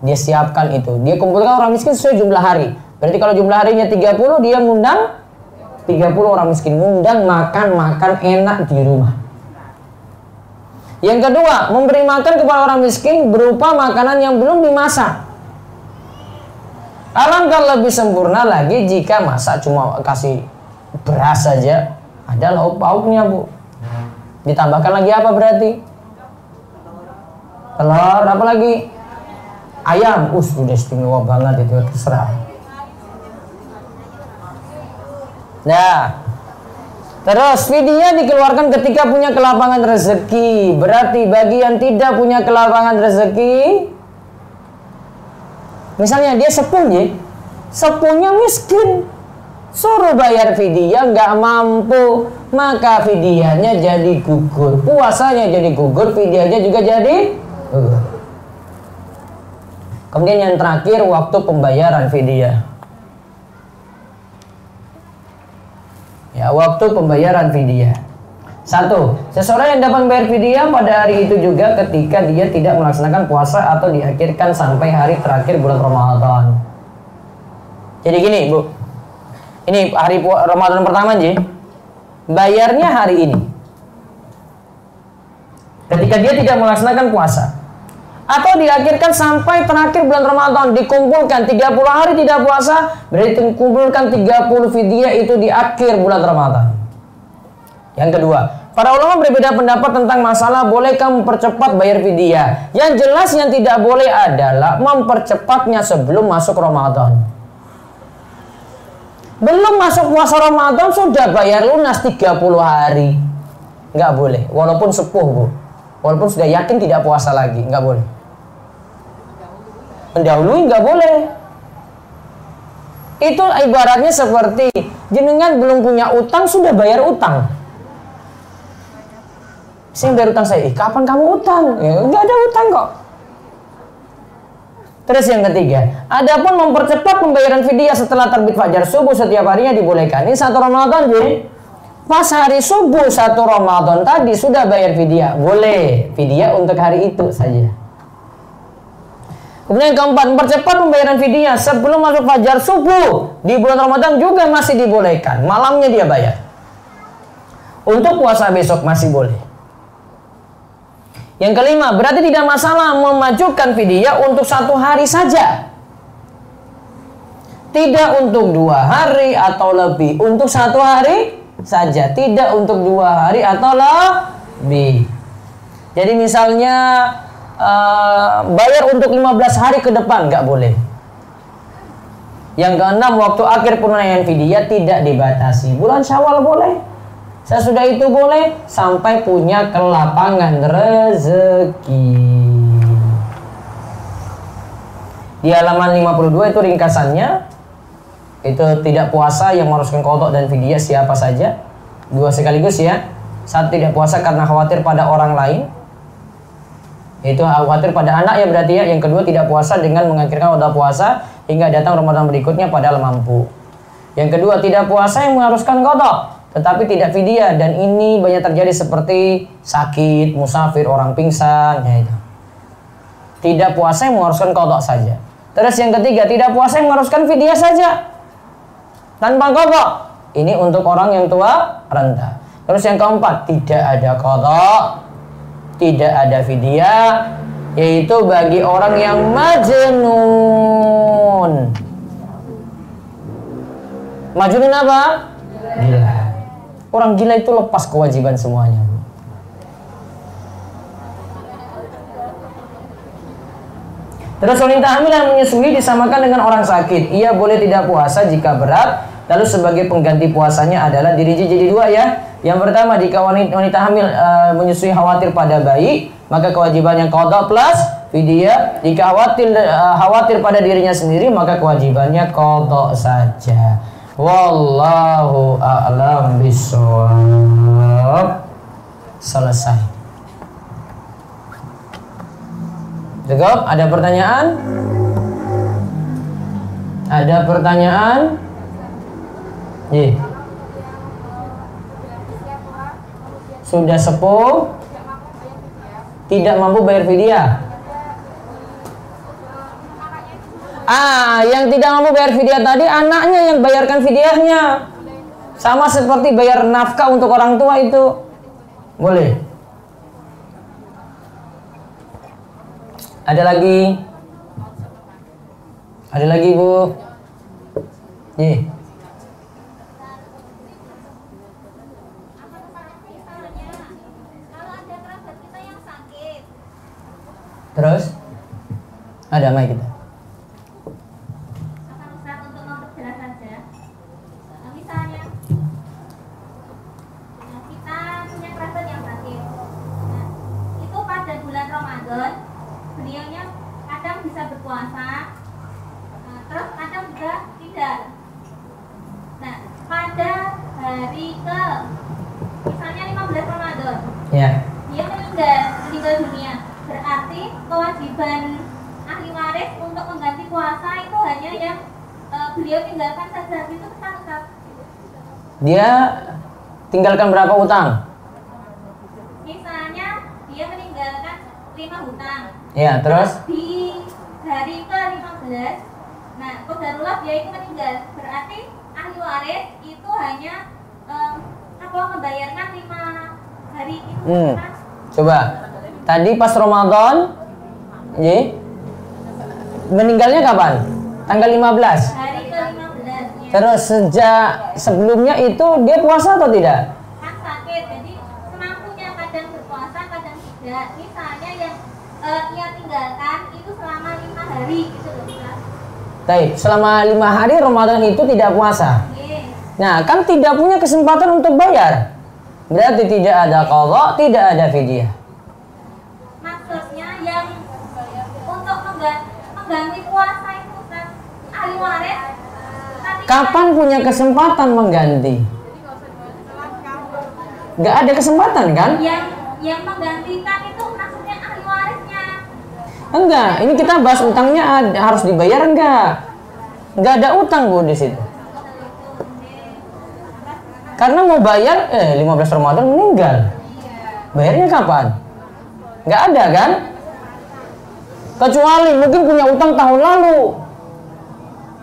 Dia siapkan itu. Dia kumpulkan orang miskin sesuai jumlah hari. Berarti kalau jumlah harinya 30, dia mengundang 30 orang miskin, ngundang makan enak di rumah. Yang kedua, memberi makan kepada orang miskin berupa makanan yang belum dimasak. Alangkah lebih sempurna lagi jika masak cuma kasih beras saja, ada lauk pauknya, Bu. Ditambahkan lagi apa berarti? Telur, apa lagi? Ayam. Sudah istimewa banget itu, terserah. Nah, terus fidyah dikeluarkan ketika punya kelapangan rezeki. Berarti bagi yang tidak punya kelapangan rezeki, misalnya dia sepuhnya miskin, suruh bayar fidyah nggak mampu, maka fidyahnya jadi gugur, puasanya jadi gugur, fidyahnya juga jadi gugur. Kemudian yang terakhir, waktu pembayaran fidyah. Ya, waktu pembayaran fidyah. 1. Seseorang yang dapat membayar fidyah pada hari itu juga ketika dia tidak melaksanakan puasa atau diakhirkan sampai hari terakhir bulan Ramadan. Jadi gini, Bu. Ini hari Ramadan pertama aja. Bayarnya hari ini. Ketika dia tidak melaksanakan puasa atau diakhirkan sampai terakhir bulan Ramadan, dikumpulkan 30 hari tidak puasa, berarti dikumpulkan 30 fidyah itu di akhir bulan Ramadan. Yang kedua, para ulama berbeda pendapat tentang masalah bolehkah mempercepat bayar fidyah. Yang jelas yang tidak boleh adalah mempercepatnya sebelum masuk Ramadan. Belum masuk puasa Ramadan sudah bayar lunas 30 hari. Nggak boleh, walaupun sepuh, Bu. Walaupun sudah yakin tidak puasa lagi, nggak boleh. Mendahului nggak boleh. Itu ibaratnya seperti jenengan belum punya utang sudah bayar utang. Saya bayar utang saya. Kapan kamu utang? Ya, nggak ada utang kok. Terus yang ketiga, adapun mempercepat pembayaran fidyah setelah terbit fajar subuh setiap harinya dibolehkan. Ini 1 Ramadan, jadi pas hari subuh 1 Ramadan tadi sudah bayar fidyah, boleh fidyah untuk hari itu saja. Kemudian yang keempat, mempercepat pembayaran fidyah sebelum masuk fajar subuh di bulan Ramadan juga masih dibolehkan. Malamnya dia bayar. Untuk puasa besok masih boleh. Yang kelima, berarti tidak masalah memajukan fidyah untuk 1 hari saja. Tidak untuk 2 hari atau lebih. Untuk 1 hari saja. Tidak untuk 2 hari atau lebih. Jadi misalnya bayar untuk 15 hari ke depan nggak boleh. Yang keenam, waktu akhir penunaian fidyah tidak dibatasi. Bulan Syawal boleh, sesudah itu boleh, sampai punya kelapangan rezeki. Di halaman 52 itu ringkasannya. Itu tidak puasa yang mengharuskan qadha dan fidyah siapa saja. 2 sekaligus ya. 1 tidak puasa karena khawatir pada orang lain. Itu khawatir pada anak ya berarti ya. Yang kedua tidak puasa dengan mengakhirkan qadha puasa hingga datang Ramadan berikutnya padahal mampu. Yang kedua tidak puasa yang mengharuskan qadha tetapi tidak fidyah, dan ini banyak terjadi seperti sakit, musafir, orang pingsan ya itu. Tidak puasa yang mengharuskan qadha saja. Terus yang ketiga tidak puasa yang mengharuskan fidyah saja tanpa qadha. Ini untuk orang yang tua renta. Terus yang keempat tidak ada qadha, tidak ada fidyah, yaitu bagi orang yang majnun. Majnun apa? Gila. Orang gila itu lepas kewajiban semuanya. Terus wanita hamil yang menyusui disamakan dengan orang sakit. Ia boleh tidak puasa jika berat. Lalu sebagai pengganti puasanya adalah dirinci jadi 2 ya. Yang pertama, jika wanita hamil menyusui khawatir pada bayi, maka kewajibannya qadha plus fidyah. Jika khawatir pada dirinya sendiri, maka kewajibannya qadha saja. Wallahu a'lam bishawab. Selesai. Cukup? Ada pertanyaan? Ada pertanyaan? Iya. sudah sepuh, tidak mampu bayar fidyah. Yang tidak mampu bayar fidyah tadi anaknya yang bayarkan fidyahnya. Sama seperti bayar nafkah untuk orang tua itu boleh. Ada lagi? Ada lagi, Bu? Nih. Terus? Ada mic kita. Ustaz, untuk memperjelas saja. Misalnya kita punya kerabat yang sakit. Nah, itu pada bulan Ramadan beliaunya kadang bisa berpuasa, terus kadang juga tidak. Nah, pada hari ke misalnya 15 Ramadan, Ya. dia meninggal dunia. Berarti kewajiban ahli waris untuk mengganti puasa itu hanya yang beliau tinggalkan saja. Itu tetap Ustaz. Dia tinggalkan berapa utang? Misalnya dia meninggalkan 5 hutang. Ya, terus? Di hari ke-15, nah qadarullah dia itu meninggal. Berarti ahli waris itu hanya membayarkan 5 hari itu. Ustaz. Coba. Tadi pas Ramadan, meninggalnya kapan? Tanggal 15. Hari ke-15. Ya. Terus sejak sebelumnya itu dia puasa atau tidak? Kan sakit, jadi semampunya kadang berpuasa, kadang tidak. Misalnya yang ia tinggalkan itu selama 5 hari gitu loh Ustaz. Baik, selama 5 hari Ramadan itu tidak puasa. Yes. Nah, kan tidak punya kesempatan untuk bayar. Berarti tidak ada qadha, tidak ada fidyah. Maksudnya yang untuk mengganti puasa itu Ustaz, ahli waris Kapan punya kesempatan mengganti? Nggak ada kesempatan kan? yang menggantikan itu maksudnya ahli warisnya. Enggak, ini kita bahas utangnya harus dibayar enggak? Enggak ada utang, Bu, di situ. Karena mau bayar 15 Ramadan meninggal. Bayarnya kapan? Enggak ada kan? Kecuali mungkin punya utang tahun lalu.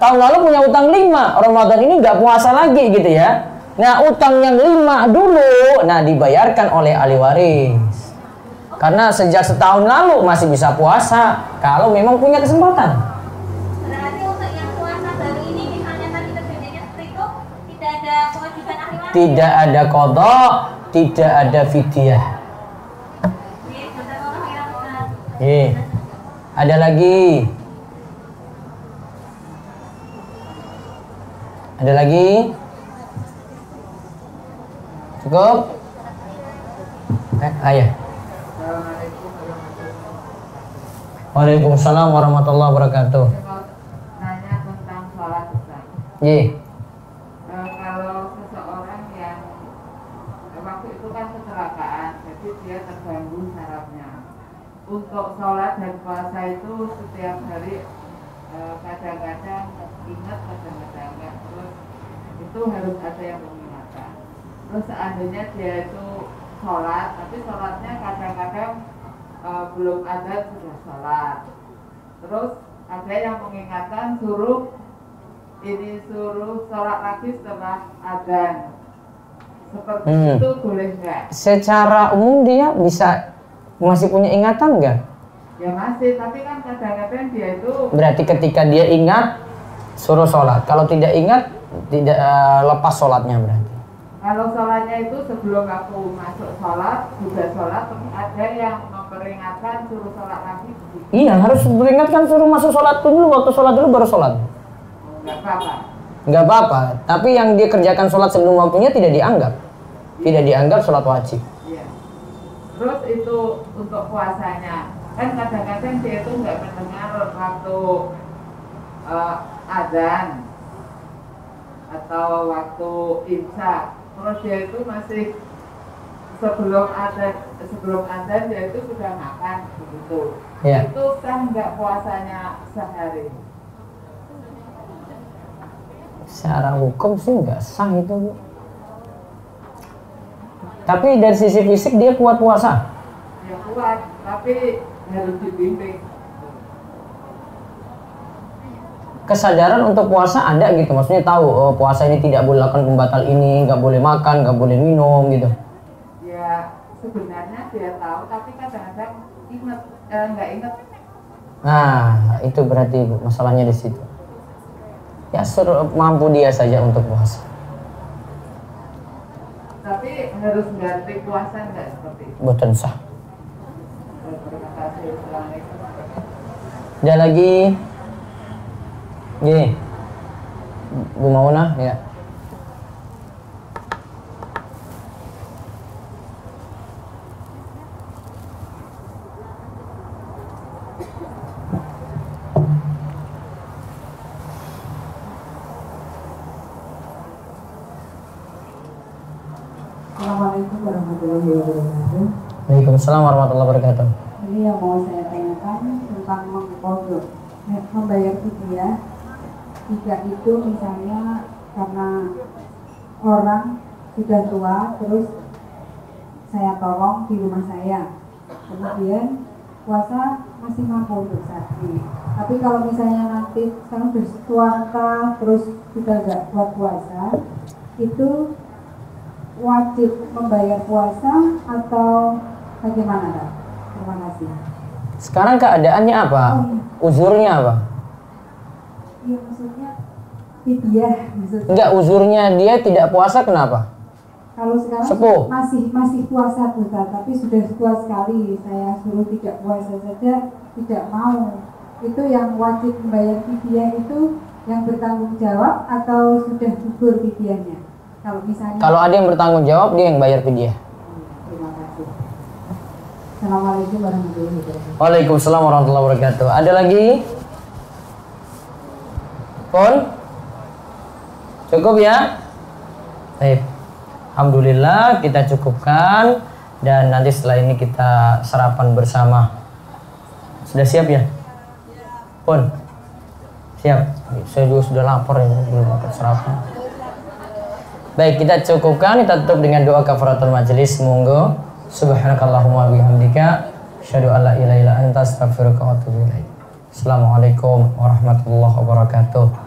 Tahun lalu punya utang 5, Ramadan ini enggak puasa lagi gitu ya. Nah, utang yang 5 dulu, nah dibayarkan oleh ahli waris. Karena sejak setahun lalu masih bisa puasa kalau memang punya kesempatan. Berarti untuk yang puasa baru ini misalnya tadi terjadinya seperti itu tidak ada kewajiban ahli waris. Tidak ada qadha, tidak ada fidyah. Ada lagi? Ada lagi? Cukup? Ayah. Waalaikumsalam warahmatullahi wabarakatuh. Nanya tentang sholat Ustaz. Kalau seseorang yang waktu itu kan kecelakaan, jadi dia terganggu sarafnya. Untuk sholat dan puasa itu setiap hari kadang-kadang ingat, kadang-kadang enggak. Terus itu harus ada yang mengingatkan. Terus seandainya dia itu sholat, tapi sholatnya kadang-kadang belum ada sudah sholat. Terus ada yang mengingatkan suruh sholat lagi setelah adzan. Seperti itu boleh nggak? Secara umum dia bisa masih punya ingatan nggak? Ya masih, tapi kan kadang-kadang dia itu. Berarti ketika dia ingat suruh sholat. Kalau tidak ingat tidak lepas sholatnya berarti. Kalau sholatnya itu sebelum aku masuk sholat, sudah sholat, terus ada yang memperingatkan suruh sholat lagi. Iya, harus peringatkan suruh masuk sholat dulu, waktu sholat dulu baru sholat. Nggak apa-apa. Nggak apa-apa, tapi yang dia kerjakan sholat sebelum waktunya tidak dianggap. Tidak dianggap sholat wajib. Iya. Terus itu untuk puasanya, kan kadang-kadang dia itu nggak mendengar waktu adzan atau waktu imsak. Terus dia itu masih sebelum adzan dia itu sudah makan begitu. Ya. Itu kan nggak puasanya sehari. Secara hukum sih nggak sah itu, Bu. Tapi dari sisi fisik dia kuat puasa. Ya kuat, tapi harus dibimbing. Kesadaran untuk puasa ada gitu, maksudnya tahu oh, puasa ini tidak boleh lakukan pembatal ini, nggak boleh makan, nggak boleh minum gitu. Ya sebenarnya dia tahu, tapi kadang-kadang nggak inget. Nah itu berarti Bu, masalahnya di situ. Ya suruh mampu dia saja untuk puasa. Tapi harus ganti puasa nggak seperti itu? Boten sah. Terima kasih. Assalamualaikum. Ada lagi? Gini, Bu Mauna ya. Assalamualaikum warahmatullahi wabarakatuh. Waalaikumsalam warahmatullahi wabarakatuh. Ini yang mau saya tanyakan tentang mengkodok membayar fidyah. Jika itu misalnya karena orang sudah tua, terus saya tolong di rumah saya, kemudian puasa masih mampu untuk saat ini. Tapi kalau misalnya nanti sekarang bersuara terus sudah gak kuat puasa, itu wajib membayar puasa atau bagaimana, Kak? Terima kasih. Sekarang keadaannya apa? Uzurnya apa? Iya, maksudnya fidyah maksudnya. Enggak, uzurnya dia tidak puasa kenapa? Kalau sekarang Sepuh. masih puasa Ustaz, tapi sudah tua sekali. Saya suruh tidak puasa saja tidak mau. Itu yang wajib membayar fidyah itu yang bertanggung jawab atau sudah gugur fidyahnya? Kalau misalnya Kalau ada yang bertanggung jawab dia yang bayar fidyah. Terima kasih. Assalamualaikum warahmatullahi wabarakatuh. Waalaikumsalam warahmatullahi wabarakatuh. Ada lagi? Pun? Cukup ya? Baik. Alhamdulillah kita cukupkan dan nanti setelah ini kita sarapan bersama. Sudah siap ya? Pun? Siap. Saya juga sudah lapar ya, belum makan sarapan. Baik, kita cukupkan, kita tutup dengan doa kafaratul majelis. Monggo. Subhanakallahumma bihamdika asyhadu an la ilaha illa anta astaghfiruka wa atubu ilaik. Assalamualaikum warahmatullahi wabarakatuh.